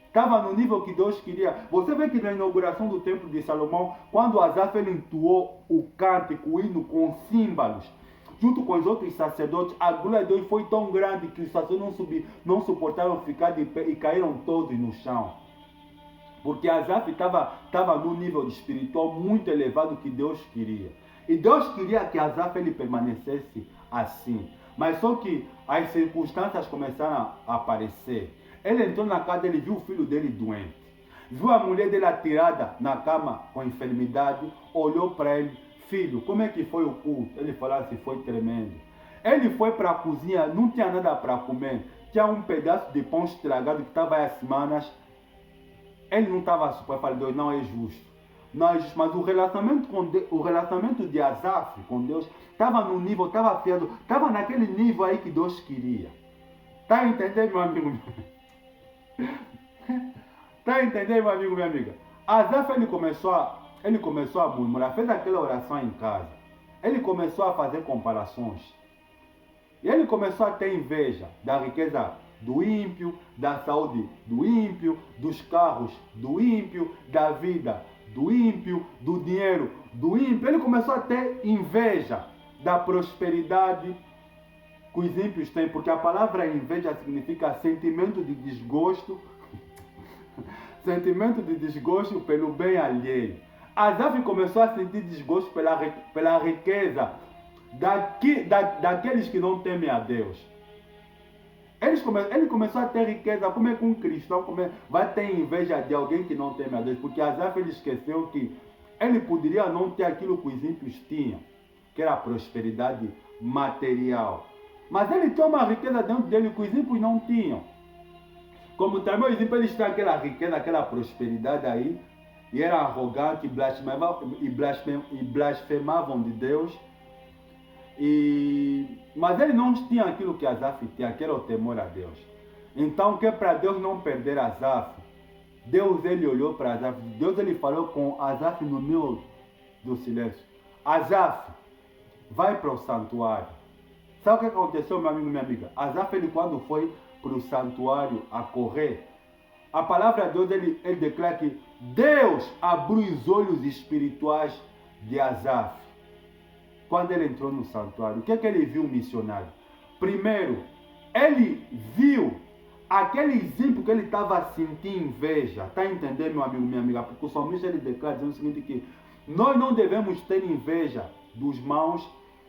estava no nível que Deus queria. Você vê que na inauguração do templo de Salomão, quando Asaf ele entoou o cântico, o hino com símbolos, junto com os outros sacerdotes, a glória de Deus foi tão grande que os sacerdotes não suportaram ficar de pé e caíram todos no chão. Porque Asaf estava num nível espiritual muito elevado que Deus queria. E Deus queria que Asaf ele permanecesse assim. Mas só que as circunstâncias começaram a aparecer. Ele entrou na casa, ele viu o filho dele doente. Viu a mulher dele atirada na cama com enfermidade. Olhou para ele. Filho, como é que foi o culto? Ele falou assim, foi tremendo. Ele foi para a cozinha, não tinha nada para comer. Tinha um pedaço de pão estragado que estava há semanas. Ele não estava super, falei, Deus, não é justo. Não é justo, mas o relacionamento de Asaf com Deus estava no nível, estava afiado, estava naquele nível aí que Deus queria. Está entendendo, meu amigo? Está entendendo, meu amigo, minha amiga? Asaf, ele começou a murmurar, fez aquela oração em casa. Ele começou a fazer comparações. E ele começou a ter inveja da riqueza do ímpio, da saúde do ímpio, dos carros do ímpio, da vida do ímpio, do dinheiro do ímpio. Ele começou a ter inveja da prosperidade que os ímpios têm, porque a palavra inveja significa sentimento de desgosto, sentimento de desgosto pelo bem alheio. Asaf começou a sentir desgosto pela riqueza daqueles que não temem a Deus. Ele começou a ter riqueza. Como é que um cristão vai ter inveja de alguém que não teme a Deus? Porque Asaf ele esqueceu que ele poderia não ter aquilo que os ímpios tinham, que era a prosperidade material. Mas ele tinha uma riqueza dentro dele que os ímpios não tinham. Como também os ímpios eles têm aquela riqueza, aquela prosperidade aí, e eram arrogantes e blasfemavam de Deus. Mas ele não tinha aquilo que Asaf tinha, que era o temor a Deus. Então, que para Deus não perder Asaf, Deus ele olhou para Asaf, Deus ele falou com Asaf no meio do silêncio. Asaf, vai para o santuário. Sabe o que aconteceu, meu amigo e minha amiga? Asaf, ele quando foi para o santuário a correr, a palavra de Deus ele declara que Deus abriu os olhos espirituais de Asaf. Quando ele entrou no santuário, o que é que ele viu, missionário? Primeiro, ele viu aquele ímpio que ele estava sentindo inveja. Está entendendo, meu amigo, minha amiga? Porque o salmista ele declara dizendo o seguinte, que nós não devemos ter inveja dos maus,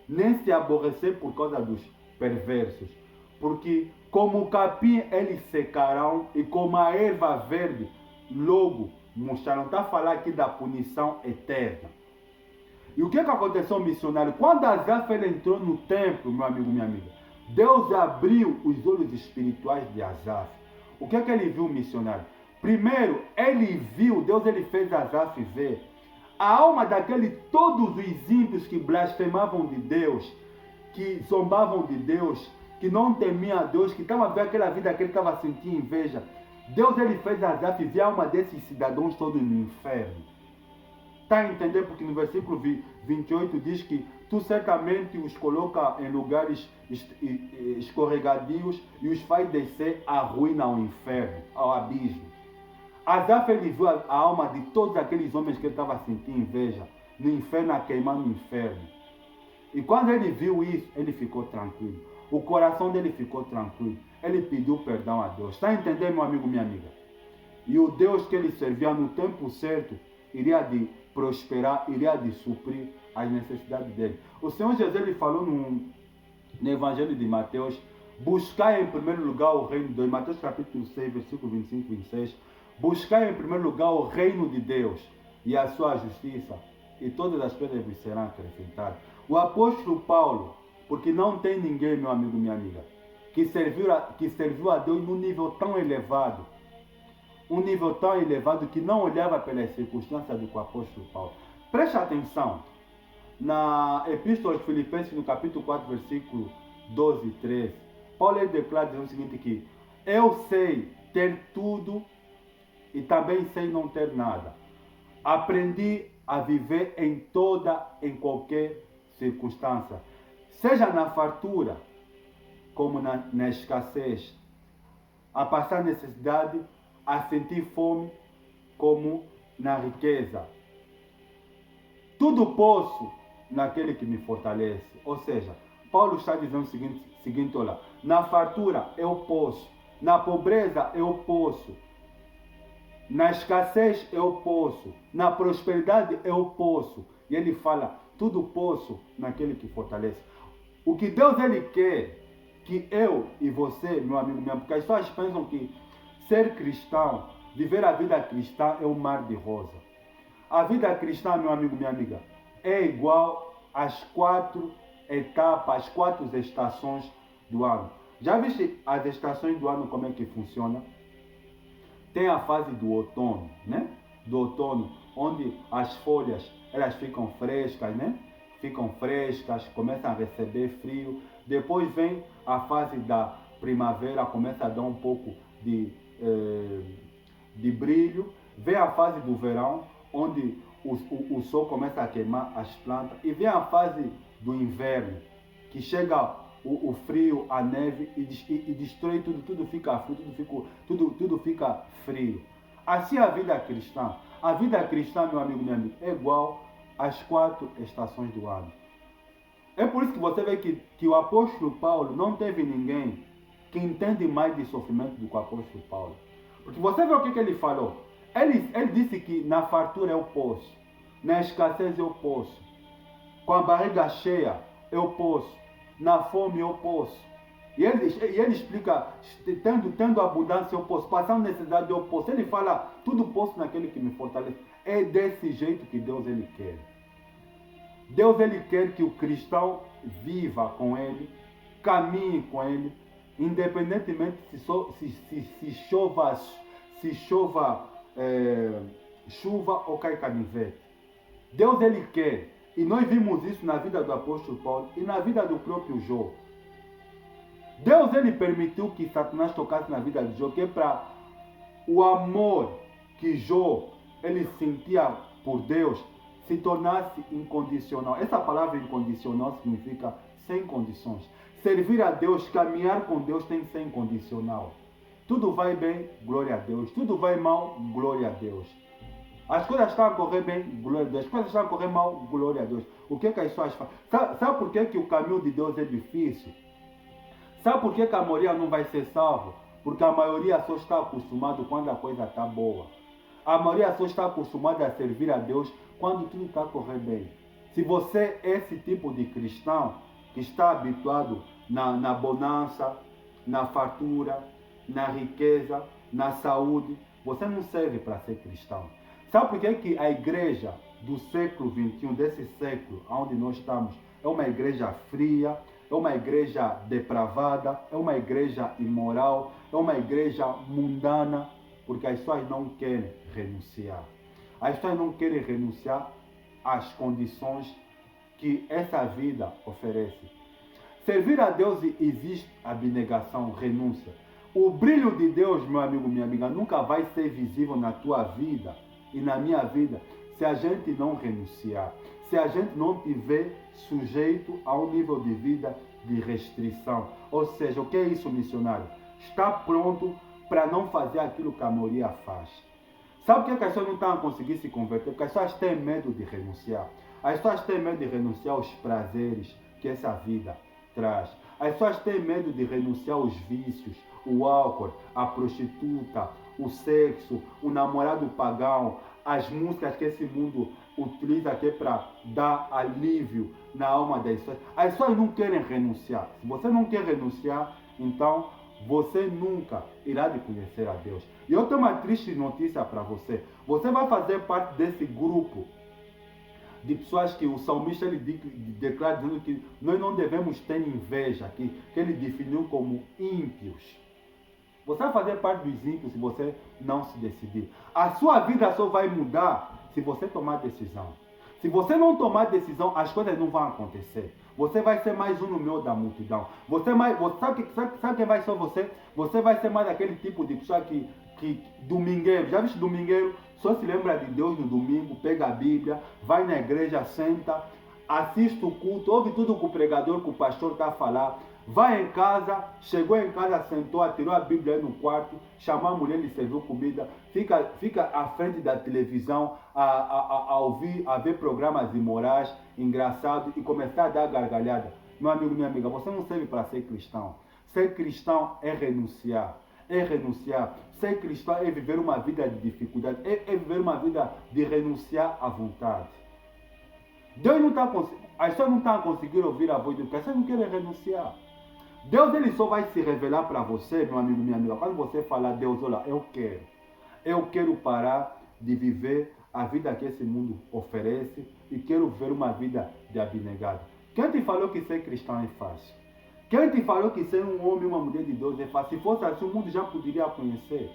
nem se aborrecer por causa dos perversos. Porque como o capim eles secarão e como a erva verde logo mostraram. Está a falar aqui da punição eterna. E o que aconteceu ao missionário? Quando Asaf ele entrou no templo, meu amigo, minha amiga, Deus abriu os olhos espirituais de Asaf. O que ele viu, o missionário? Primeiro, ele viu, Deus ele fez Asaf ver a alma todos os ímpios que blasfemavam de Deus, que zombavam de Deus, que não temiam a Deus, que estavam a ver aquela vida que ele estava sentindo inveja. Deus ele fez Asaf ver a alma desses cidadãos todos no inferno. Está a entender? Porque no versículo 28 diz que tu certamente os coloca em lugares escorregadios e os faz descer à ruína, ao inferno, ao abismo. Asaf ele viu a alma de todos aqueles homens que ele estava sentindo inveja, no inferno, a queimar no inferno. E quando ele viu isso, ele ficou tranquilo. O coração dele ficou tranquilo. Ele pediu perdão a Deus. Está a entender, meu amigo, minha amiga? E o Deus que ele servia no tempo certo, iria de prosperar, iria de suprir as necessidades dele. O Senhor Jesus ele falou no Evangelho de Mateus: buscai em primeiro lugar o reino de Deus. Mateus capítulo 6, versículo 25 e 26. Buscai em primeiro lugar o reino de Deus e a sua justiça, e todas as coisas vos serão acrescentadas. O apóstolo Paulo, porque não tem ninguém, meu amigo, minha amiga, que serviu a Deus num nível tão elevado, um nível tão elevado que não olhava pelas circunstâncias do apóstolo Paulo. Preste atenção, na Epístola aos Filipenses, no capítulo 4, versículo 12 e 13, Paulo ele declara dizendo o seguinte que eu sei ter tudo e também sei não ter nada. Aprendi a viver em qualquer circunstância, seja na fartura como na escassez, a passar necessidade, a sentir fome como na riqueza. Tudo posso naquele que me fortalece. Ou seja, Paulo está dizendo o seguinte, olha, na fartura eu posso, na pobreza eu posso, na escassez eu posso, na prosperidade eu posso. E ele fala, tudo posso naquele que fortalece. O que Deus ele quer que eu e você, meu amigo, porque as pessoas pensam que ser cristão, viver a vida cristã é um mar de rosa. A vida cristã, meu amigo, minha amiga, é igual às 4 etapas, as 4 estações do ano. Já viste as estações do ano como é que funciona? Tem a fase do outono, né? Do outono, onde as folhas elas ficam frescas, né? Ficam frescas, começam a receber frio. Depois vem a fase da primavera, começa a dar um pouco de brilho. Vem a fase do verão, onde o sol começa a queimar as plantas. E vem a fase do inverno, que chega o frio, a neve e destrói tudo, tudo fica frio, tudo fica frio. Assim a vida cristã. A vida cristã, meu amigo, minha amiga, é igual às 4 estações do ano. É por isso que você vê que o apóstolo Paulo não teve ninguém que entende mais de sofrimento do que o apóstolo Paulo. Porque você vê o que ele falou. Ele disse que na fartura eu posso, na escassez eu posso, com a barriga cheia eu posso, na fome eu posso. E ele explica, tendo abundância eu posso, passando necessidade eu posso. Ele fala, tudo posso naquele que me fortalece. É desse jeito que Deus ele quer. Deus ele quer que o cristão viva com ele, caminhe com ele, independentemente se chova chuva ou cai canivete. Deus ele quer, e nós vimos isso na vida do apóstolo Paulo e na vida do próprio Jó. Deus ele permitiu que Satanás tocasse na vida de Jó, que é para o amor que Jó ele sentia por Deus se tornasse incondicional. Essa palavra incondicional significa sem condições. Servir a Deus, caminhar com Deus tem que ser incondicional. Tudo vai bem, glória a Deus. Tudo vai mal, glória a Deus. As coisas estão a correr bem, glória a Deus. As coisas estão a correr mal, glória a Deus. O que as pessoas fazem? Sabe por que o caminho de Deus é difícil? Sabe por que a maioria não vai ser salvo? Porque a maioria só está acostumado quando a coisa está boa. A maioria só está acostumada a servir a Deus quando tudo está a correr bem. Se você é esse tipo de cristão que está habituado na bonança, na fartura, na riqueza, na saúde, você não serve para ser cristão. Sabe por que a igreja do século XXI, desse século onde nós estamos, é uma igreja fria, é uma igreja depravada, é uma igreja imoral, é uma igreja mundana, porque as pessoas não querem renunciar. As pessoas não querem renunciar às condições que essa vida oferece. Servir a Deus existe abnegação, renúncia. O brilho de Deus, meu amigo, minha amiga, nunca vai ser visível na tua vida e na minha vida se a gente não renunciar, se a gente não tiver sujeito a um nível de vida de restrição. Ou seja, o que é isso, missionário? Está pronto para não fazer aquilo que a maioria faz. Sabe por que as pessoas não estão a conseguir se converter? Porque as pessoas têm medo de renunciar. As pessoas têm medo de renunciar aos prazeres que essa vida traz. As pessoas têm medo de renunciar aos vícios, o álcool, a prostituta, o sexo, o namorado pagão, as músicas que esse mundo utiliza aqui para dar alívio na alma das pessoas. As pessoas não querem renunciar. Se você não quer renunciar, então você nunca irá de conhecer a Deus. E eu tenho uma triste notícia para você. Você vai fazer parte desse grupo de pessoas que o salmista ele declara dizendo que nós não devemos ter inveja, que ele definiu como ímpios. Você vai fazer parte dos ímpios se você não se decidir. A sua vida só vai mudar se você tomar decisão. Se você não tomar decisão, as coisas não vão acontecer. Você vai ser mais um no meio da multidão. Sabe quem vai ser você? Você vai ser mais aquele tipo de pessoa que domingueiro. Já viste domingueiro? Só se lembra de Deus no domingo, pega a Bíblia, vai na igreja, senta, assiste o culto, ouve tudo que o pregador, que o pastor está a falar. Vai em casa, chegou em casa, sentou, tirou a Bíblia no quarto, chamou a mulher, lhe serviu comida, fica à frente da televisão a ouvir, a ver programas imorais, engraçados e começar a dar gargalhada. Meu amigo, minha amiga, você não serve para ser cristão. Ser cristão é renunciar. É renunciar. Ser cristão é viver uma vida de dificuldade. É viver uma vida de renunciar à vontade. Deus não está as pessoas não estão a conseguir ouvir a voz de Deus, porque as pessoas não querem renunciar. Deus ele só vai se revelar para você, meu amigo, minha amiga, quando você falar, Deus, olha, eu quero parar de viver a vida que esse mundo oferece e quero viver uma vida de abnegado. Quem te falou que ser cristão é fácil? Quem te falou que ser um homem e uma mulher de Deus é fácil? Se fosse assim, o mundo já poderia conhecer.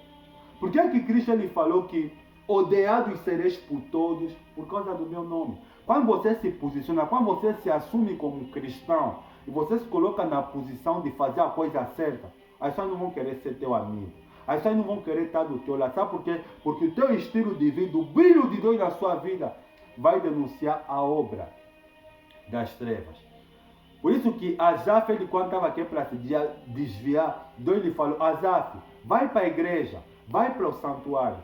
Por que que Cristo ele falou que odiados sereis por todos por causa do meu nome? Quando você se posiciona, quando você se assume como cristão, e você se coloca na posição de fazer a coisa certa, as pessoas não vão querer ser teu amigo. As pessoas não vão querer estar do teu lado. Sabe por quê? Porque o teu estilo de vida, o brilho de Deus na sua vida, vai denunciar a obra das trevas. Por isso que Asaf, ele quando estava aqui para se desviar, Deus lhe falou, Asaf, vai para a igreja, vai para o santuário.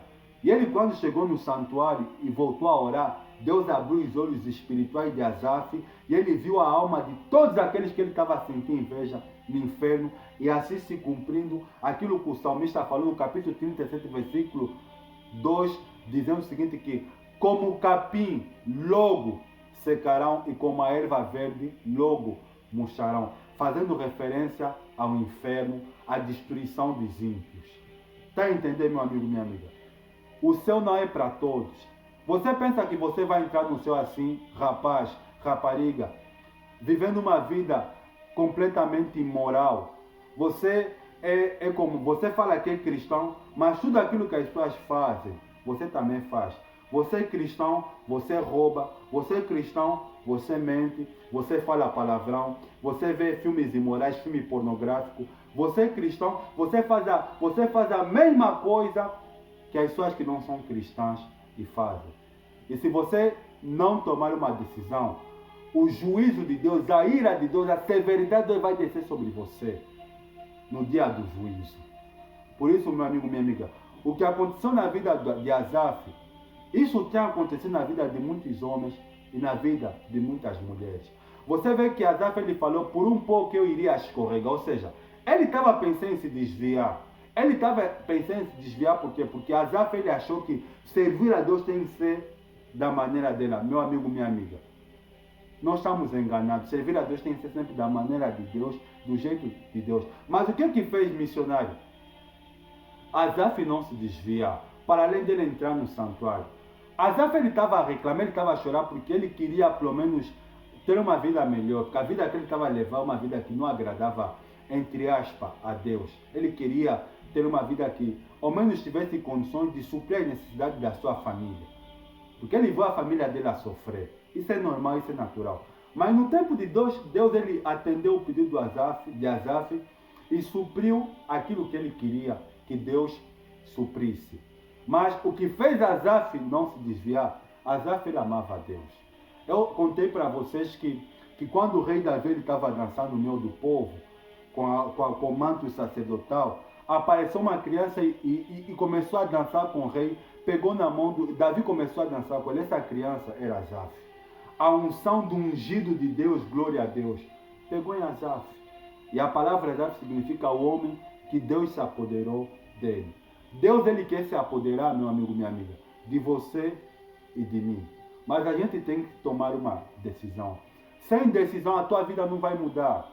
E ele quando chegou no santuário e voltou a orar, Deus abriu os olhos espirituais de Asaf e ele viu a alma de todos aqueles que ele estava sentindo inveja no inferno e assim se cumprindo aquilo que o salmista falou no capítulo 37, versículo 2, dizendo o seguinte que como o capim logo secarão e como a erva verde logo murcharão, fazendo referência ao inferno, à destruição dos ímpios. Está a entender, meu amigo, minha amiga? O céu não é para todos. Você pensa que você vai entrar no céu assim, rapaz, rapariga, vivendo uma vida completamente imoral. Você é como, você fala que é cristão, mas tudo aquilo que as pessoas fazem, você também faz. Você é cristão, você rouba. Você é cristão, você mente. Você fala palavrão. Você vê filmes imorais, filme pornográfico. Você é cristão, você faz a mesma coisa que as pessoas que não são cristãs e fazem. E se você não tomar uma decisão, o juízo de Deus, a ira de Deus, a severidade de Deus vai descer sobre você no dia do juízo. Por isso, meu amigo, minha amiga, o que aconteceu na vida de Asaf, isso tem acontecido na vida de muitos homens e na vida de muitas mulheres. Você vê que Asaf ele falou, por um pouco eu iria escorregar, ou seja, ele estava pensando em se desviar. Ele estava pensando em se desviar por quê? Porque Asaf ele achou que servir a Deus tem que ser da maneira dela. Meu amigo, minha amiga, nós estamos enganados. Servir a Deus tem que ser sempre da maneira de Deus, do jeito de Deus. Mas o que fez missionário? Asaf não se desvia. para além dele entrar no santuário. Asaf ele estava a reclamar, ele estava a chorar porque ele queria pelo menos ter uma vida melhor, porque a vida que ele estava a levar uma vida que não agradava, entre aspas, a Deus. Ele queria ter uma vida que ao menos tivesse condições de suprir as necessidades da sua família. Porque ele viu a família dele a sofrer. Isso é normal, isso é natural. Mas no tempo de Deus, Deus ele atendeu o pedido de Asaf e supriu aquilo que ele queria que Deus suprisse. Mas o que fez Asaf não se desviar, Asaf ele amava a Deus. Eu contei para vocês que quando o rei Davi estava dançando no meio do povo, com o manto sacerdotal, apareceu uma criança e começou a dançar com o rei, pegou na mão do... Davi começou a dançar com ele, essa criança era Asaf. A unção do ungido de Deus, glória a Deus, pegou em Asaf. E a palavra Asaf significa o homem que Deus se apoderou dele. Deus ele quer se apoderar, meu amigo, minha amiga, de você e de mim. Mas a gente tem que tomar uma decisão. Sem decisão a tua vida não vai mudar.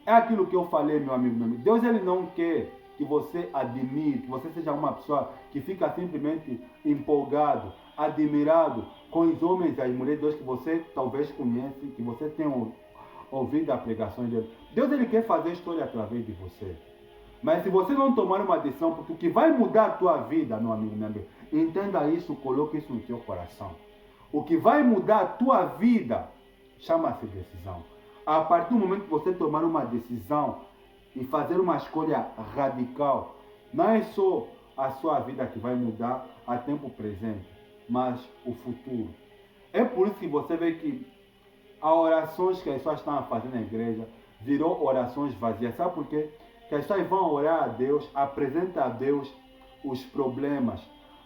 É aquilo que eu falei, meu amigo, meu amigo. Deus ele não quer que você admire, que você seja uma pessoa que fica simplesmente empolgado, admirado com os homens e as mulheres de Deus que você talvez conhece, que você tem ouvido a pregação dele. Deus ele quer fazer história através de você. Mas se você não tomar uma decisão, porque o que vai mudar a tua vida, meu amigo, minha amiga, entenda isso, coloque isso no teu coração. O que vai mudar a tua vida chama-se decisão. A partir do momento que você tomar uma decisão e fazer uma escolha radical, não é só a sua vida que vai mudar a tempo presente, mas o futuro. É por isso que você vê que as orações que as pessoas estão a fazer na igreja virou orações vazias. Sabe por quê? Que as pessoas vão orar a Deus, apresentam a Deus os problemas,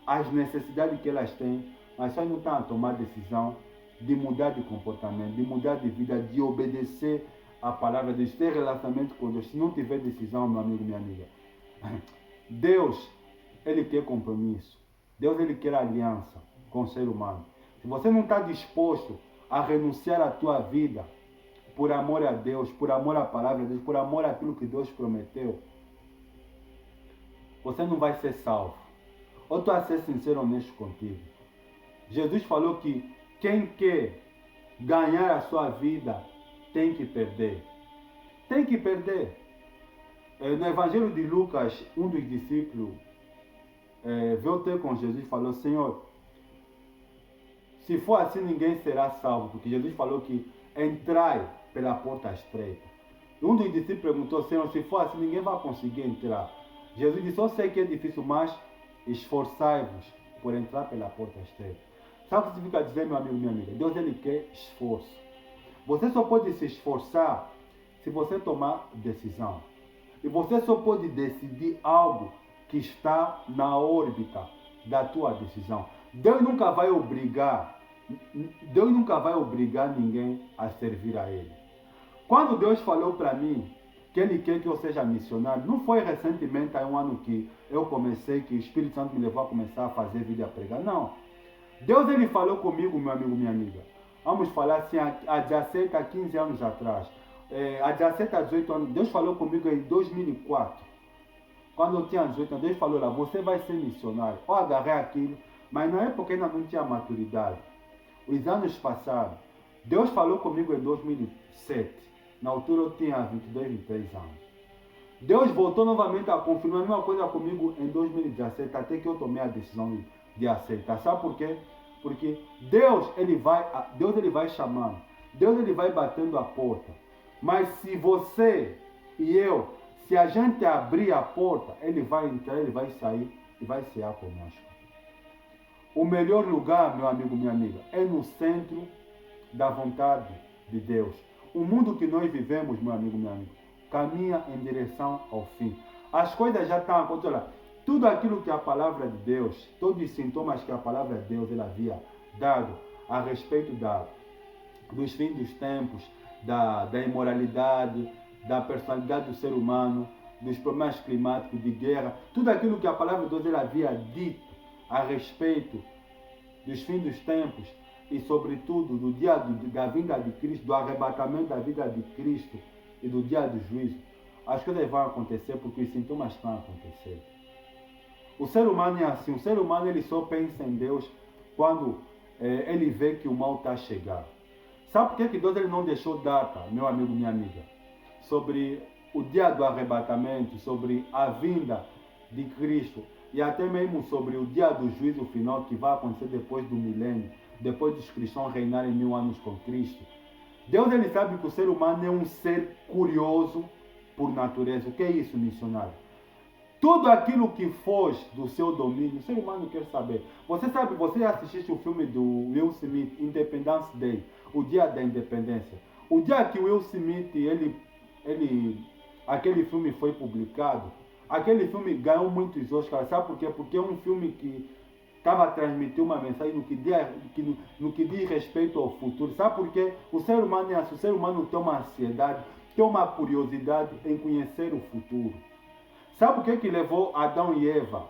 as necessidades que elas têm, mas só não estão a tomar decisão de mudar de comportamento, de mudar de vida, de obedecer a palavra de Deus, ter relacionamento com Deus. Se não tiver decisão, meu amigo, minha amiga, Deus, ele quer compromisso. Deus, ele quer aliança com o ser humano. Se você não está disposto a renunciar à tua vida por amor a Deus, por amor à palavra de Deus, por amor àquilo que Deus prometeu, você não vai ser salvo. Eu estou a ser sincero e honesto contigo. Jesus falou que quem quer ganhar a sua vida tem que perder. Tem que perder. No Evangelho de Lucas, um dos discípulos veio ter com Jesus e falou: Senhor, se for assim ninguém será salvo, porque Jesus falou que entrai pela porta estreita. Um dos discípulos perguntou: Senhor, se for assim ninguém vai conseguir entrar. Jesus disse: eu sei que é difícil, mas esforçai-vos por entrar pela porta estreita. Sabe o que significa dizer, meu amigo, minha amiga? Deus ele quer esforço. Você só pode se esforçar se você tomar decisão. E você só pode decidir algo que está na órbita da tua decisão. Deus nunca vai obrigar ninguém a servir a Ele. Quando Deus falou para mim que Ele quer que eu seja missionário, não foi recentemente, há um ano que eu comecei, que o Espírito Santo me levou a começar a fazer vídeo a pregar. Não. Deus ele falou comigo, meu amigo, minha amiga. Vamos falar assim, há 17 a 15 anos atrás. Há 17 a 18 anos, Deus falou comigo em 2004. Quando eu tinha 18 anos, Deus falou lá: você vai ser missionário. Eu agarrei aquilo, mas na época ainda não tinha maturidade. Os anos passaram. Deus falou comigo em 2007. Na altura eu tinha 22, 23 anos. Deus voltou novamente a confirmar a mesma coisa comigo em 2017, até que eu tomei a decisão de aceitar. Sabe por quê? Porque Deus ele vai chamando. Deus ele vai batendo a porta. Mas se você e eu, se a gente abrir a porta, ele vai entrar, ele vai sair e vai cear conosco. O melhor lugar, meu amigo, minha amiga, é no centro da vontade de Deus. O mundo que nós vivemos, meu amigo, minha amiga, caminha em direção ao fim. As coisas já estão acontecendo. Tudo aquilo que a palavra de Deus, todos os sintomas que a palavra de Deus ela havia dado a respeito dos fins dos tempos, da imoralidade, da personalidade do ser humano, dos problemas climáticos, de guerra, tudo aquilo que a palavra de Deus ela havia dito a respeito dos fins dos tempos e, sobretudo, do dia da vinda de Cristo, do arrebatamento da vida de Cristo e do dia do juízo, as coisas vão acontecer porque os sintomas estão acontecendo. O ser humano é assim, o ser humano ele só pensa em Deus quando ele vê que o mal está a chegar. Sabe por que Deus ele não deixou data, meu amigo, minha amiga, sobre o dia do arrebatamento, sobre a vinda de Cristo e até mesmo sobre o dia do juízo final que vai acontecer depois do milênio, depois dos cristãos reinarem 1000 anos com Cristo? Deus ele sabe que o ser humano é um ser curioso por natureza. O que é isso, missionário? Tudo aquilo que foge do seu domínio, o ser humano quer saber. Você sabe, você assististe o filme do Will Smith, Independence Day, o dia da independência. O dia que o Will Smith, aquele filme foi publicado, aquele filme ganhou muitos Oscars. Sabe por quê? Porque é um filme que estava a transmitir uma mensagem no que diz respeito ao futuro. Sabe por quê? O ser humano é assim, o ser humano tem uma ansiedade, tem uma curiosidade em conhecer o futuro. Sabe o que levou Adão e Eva?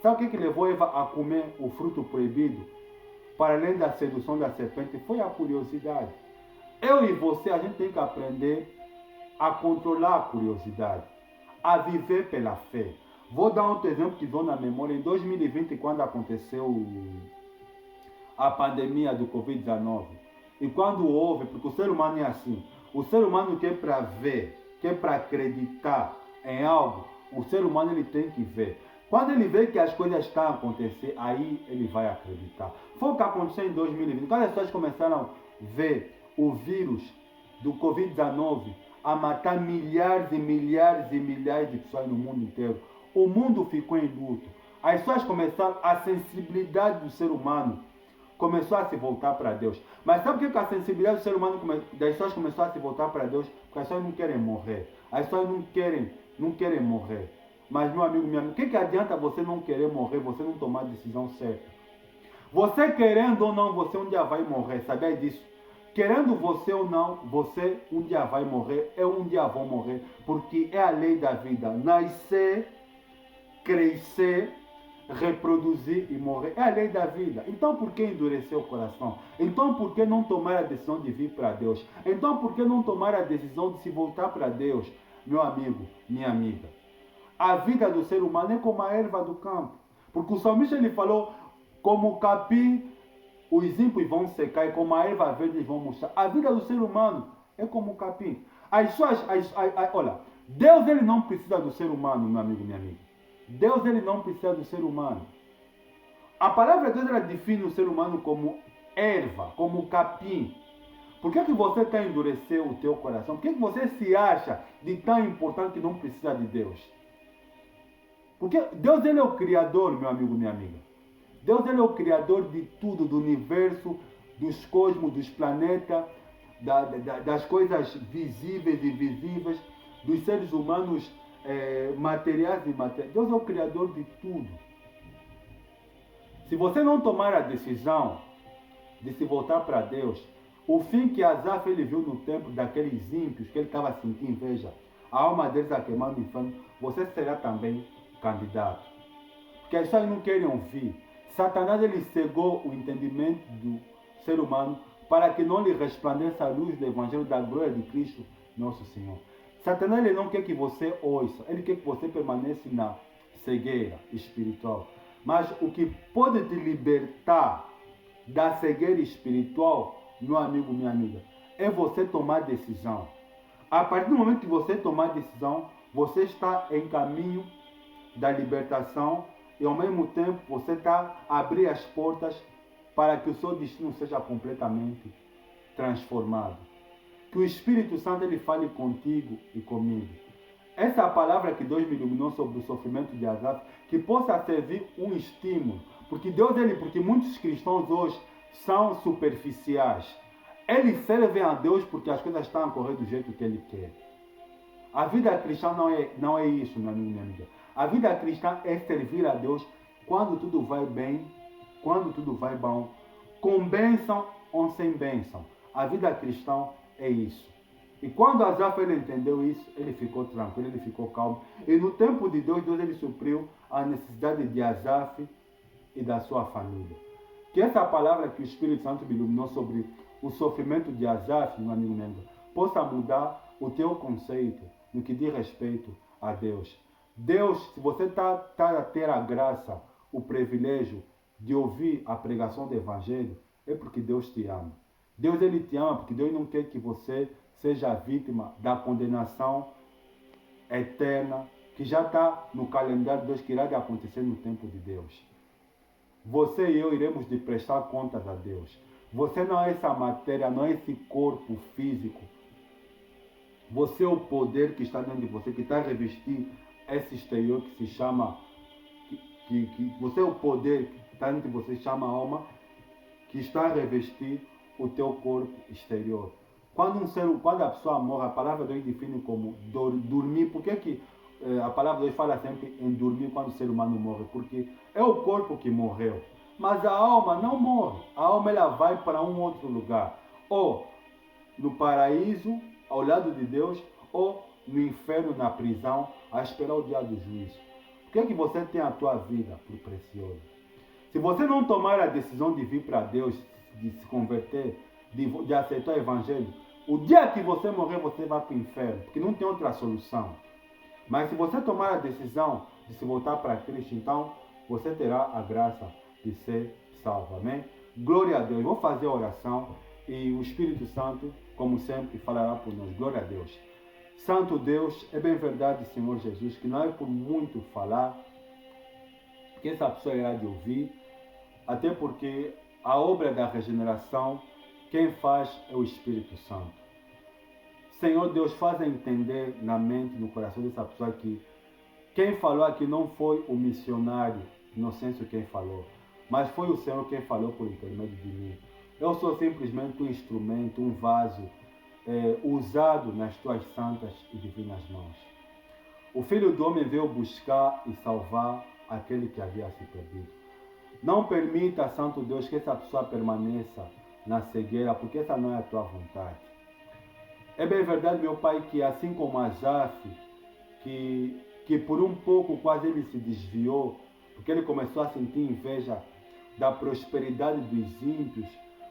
Sabe o que levou Eva a comer o fruto proibido? Para além da sedução da serpente, foi a curiosidade. Eu e você, a gente tem que aprender a controlar a curiosidade, a viver pela fé. Vou dar outro exemplo que dou na memória. Em 2020, quando aconteceu a pandemia do Covid-19, e quando houve, porque o ser humano é assim, o ser humano quer para ver, quer para acreditar em algo, o ser humano ele tem que ver. Quando ele vê que as coisas estão a acontecer, aí ele vai acreditar. Foi o que aconteceu em 2020. Quando as pessoas começaram a ver o vírus do Covid-19 a matar milhares e milhares e milhares de pessoas no mundo inteiro, o mundo ficou em luto. As pessoas começaram, a sensibilidade do ser humano começou a se voltar para Deus. Mas sabe por que a sensibilidade do ser humano das pessoas começou a se voltar para Deus? Porque as pessoas não querem morrer. As pessoas não querem morrer. Mas, meu amigo, minha amiga, o que adianta você não querer morrer, você não tomar a decisão certa? Você querendo ou não, você um dia vai morrer, sabia disso? Querendo você ou não, você um dia vai morrer, eu um dia vou morrer, porque é a lei da vida. Nascer, crescer, reproduzir e morrer. É a lei da vida. Então por que endurecer o coração? Então por que não tomar a decisão de vir para Deus? Então por que não tomar a decisão de se voltar para Deus? Meu amigo, minha amiga, a vida do ser humano é como a erva do campo. Porque o salmista ele falou, como o capim, os ímpios vão secar e como a erva verde vão murchar. A vida do ser humano é como o capim. Olha, Deus ele não precisa do ser humano, meu amigo, minha amiga. Deus ele não precisa do ser humano. A palavra de Deus ela define o ser humano como erva, como capim. Por que você quer endurecer o teu coração? Por que você se acha de tão importante que não precisa de Deus? Porque Deus ele é o Criador, meu amigo, minha amiga. Deus ele é o Criador de tudo, do universo, dos cosmos, dos planetas, das coisas visíveis e invisíveis, dos seres humanos materiais e imateriais. Deus é o Criador de tudo. Se você não tomar a decisão de se voltar para Deus, o fim que Asaf ele viu no templo daqueles ímpios, que ele estava sentindo inveja, a alma deles a queimando no inferno, você será também candidato. Porque as pessoas não querem ouvir. Satanás ele cegou o entendimento do ser humano para que não lhe resplandeça a luz do Evangelho da glória de Cristo, nosso Senhor. Satanás ele não quer que você ouça, ele quer que você permaneça na cegueira espiritual. Mas o que pode te libertar da cegueira espiritual, meu amigo, minha amiga, é você tomar decisão. A partir do momento que você tomar decisão, você está em caminho da libertação e ao mesmo tempo você está a abrir as portas para que o seu destino seja completamente transformado. Que o Espírito Santo ele fale contigo e comigo. Essa é a palavra que Deus me iluminou sobre o sofrimento de Asaf, que possa servir um estímulo. Porque porque muitos cristãos hoje são superficiais. Eles servem a Deus porque as coisas estão a correr do jeito que Ele quer. A vida cristã não é isso, meu amigo, minha amiga. A vida cristã é servir a Deus quando tudo vai bem, quando tudo vai bom, com bênção ou sem bênção. A vida cristã é isso. E quando Asaf ele entendeu isso, ele ficou tranquilo, ele ficou calmo. E no tempo de Deus, Deus ele supriu a necessidade de Asaf e da sua família. Que essa palavra que o Espírito Santo me iluminou sobre o sofrimento de Asaf, meu amigo, possa mudar o teu conceito no que diz respeito a Deus. Deus, se você está a ter a graça, o privilégio de ouvir a pregação do Evangelho, é porque Deus te ama. Deus ele te ama porque Deus não quer que você seja vítima da condenação eterna que já está no calendário de Deus, que irá de acontecer no tempo de Deus. Você e eu iremos de prestar contas a Deus. Você não é essa matéria, não é esse corpo físico. Você é o poder que está dentro de você, que está a revestir esse exterior que se chama... você é o poder que está dentro de você, que se chama alma, que está a revestir o teu corpo exterior. Quando a pessoa morre, a palavra de Deus define como dormir. Por que a palavra de Deus fala sempre em dormir quando o ser humano morre? Porque é o corpo que morreu. Mas a alma não morre. A alma ela vai para um outro lugar. Ou no paraíso, ao lado de Deus, ou no inferno, na prisão, a esperar o dia do juízo. Por que você tem a tua vida por precioso? Se você não tomar a decisão de vir para Deus, de se converter, de aceitar o Evangelho, o dia que você morrer, você vai para o inferno, porque não tem outra solução. Mas se você tomar a decisão de se voltar para Cristo, então você terá a graça de ser salvo. Amém? Glória a Deus. Vou fazer a oração e o Espírito Santo, como sempre, falará por nós. Glória a Deus. Santo Deus, é bem verdade, Senhor Jesus, que não é por muito falar que essa pessoa irá de ouvir, até porque a obra da regeneração, quem faz é o Espírito Santo. Senhor Deus, faz entender na mente, no coração dessa pessoa que quem falou aqui não foi o missionário Inocêncio quem falou, mas foi o Senhor quem falou por intermédio de mim. Eu sou simplesmente um instrumento, um vaso usado nas tuas santas e divinas mãos. O Filho do Homem veio buscar e salvar aquele que havia se perdido. Não permita, Santo Deus, que essa pessoa permaneça na cegueira, porque essa não é a tua vontade. É bem verdade, meu Pai, que assim como Asaf, que por um pouco quase ele se desviou, porque ele começou a sentir inveja da prosperidade dos ímpios,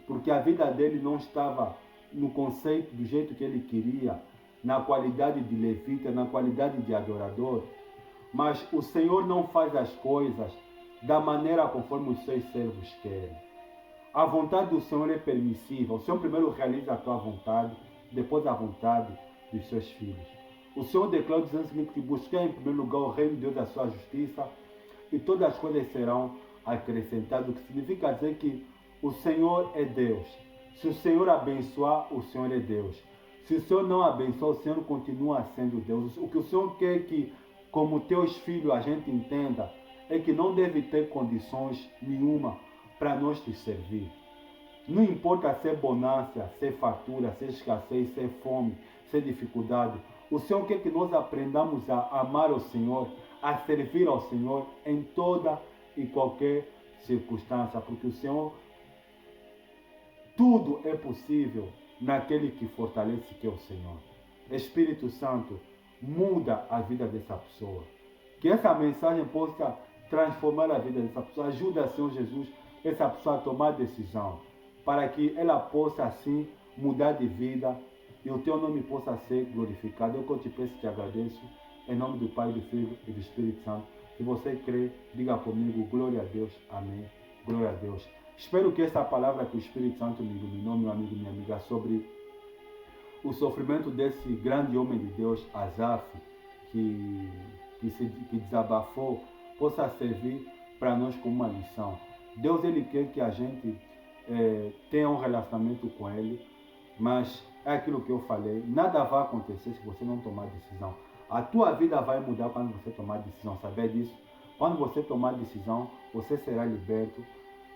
porque a vida dele não estava no conceito do jeito que ele queria, na qualidade de levita, na qualidade de adorador. Mas o Senhor não faz as coisas da maneira conforme os seus servos querem. A vontade do Senhor é permissível. O Senhor primeiro realiza a tua vontade, depois a vontade dos seus filhos. O Senhor declara dizendo o seguinte, que buscar em primeiro lugar o reino de Deus e a sua justiça, e todas as coisas serão acrescentadas, o que significa dizer que o Senhor é Deus. Se o Senhor abençoar, o Senhor é Deus. Se o Senhor não abençoar, o Senhor continua sendo Deus. O que o Senhor quer que, como teus filhos, a gente entenda, é que não deve ter condições nenhuma para nós te servir. Não importa ser bonança, ser fartura, ser escassez, ser fome, ser dificuldade. O Senhor quer que nós aprendamos a amar o Senhor, a servir ao Senhor em toda e qualquer circunstância, porque o Senhor, tudo é possível naquele que fortalece, que é o Senhor. Espírito Santo, muda a vida dessa pessoa. Que essa mensagem possa transformar a vida dessa pessoa. Ajuda, Senhor Jesus, essa pessoa a tomar decisão, para que ela possa assim mudar de vida e o teu nome possa ser glorificado. Eu te peço e te agradeço, em nome do Pai, do Filho e do Espírito Santo. Se você crê, diga comigo, glória a Deus, amém, glória a Deus. Espero que essa palavra que o Espírito Santo me iluminou, meu amigo e minha amiga, sobre o sofrimento desse grande homem de Deus, Asaf, que desabafou, possa servir para nós como uma lição. Deus ele quer que a gente tenha um relacionamento com Ele, mas é aquilo que eu falei, nada vai acontecer se você não tomar decisão. A tua vida vai mudar quando você tomar decisão, saber disso? Quando você tomar decisão, você será liberto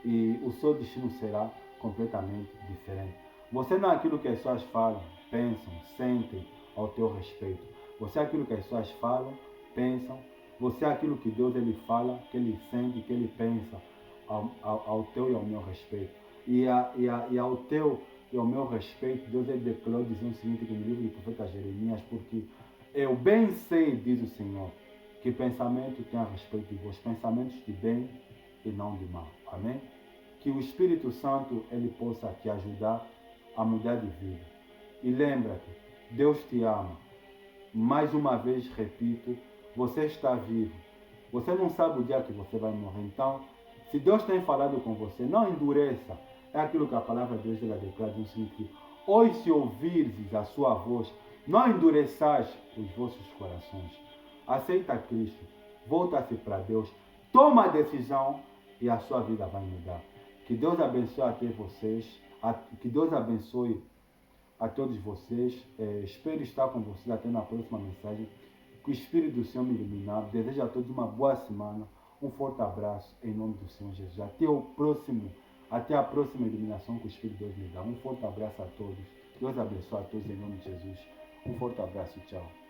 e o seu destino será completamente diferente. Você não é aquilo que as pessoas falam, pensam, sentem ao teu respeito. Você é aquilo que as pessoas falam, pensam. Você é aquilo que Deus ele fala, que ele sente, que ele pensa ao teu e ao meu respeito. E ao teu e ao meu respeito, Deus ele declarou dizendo o seguinte no livro do profeta Jeremias, porque eu bem sei, diz o Senhor, que pensamento tem a respeito de vós, pensamentos de bem e não de mal. Amém? Que o Espírito Santo ele possa te ajudar a mudar de vida. E lembra-te, Deus te ama. Mais uma vez repito, você está vivo. Você não sabe o dia que você vai morrer. Então, se Deus tem falado com você, não endureça. É aquilo que a palavra de Deus ela declara no seguinte: hoje se ouvirdes a sua voz, não endureçais os vossos corações. Aceita Cristo, volta-se para Deus, toma a decisão e a sua vida vai mudar. Que Deus abençoe até vocês, que Deus abençoe a todos vocês. Espero estar com vocês até na próxima mensagem. Que o Espírito do Senhor me iluminar. Desejo a todos uma boa semana. Um forte abraço em nome do Senhor Jesus. Até a próxima iluminação que o Espírito de Deus me dá. Um forte abraço a todos. Deus abençoe a todos em nome de Jesus. Um forte abraço. Tchau.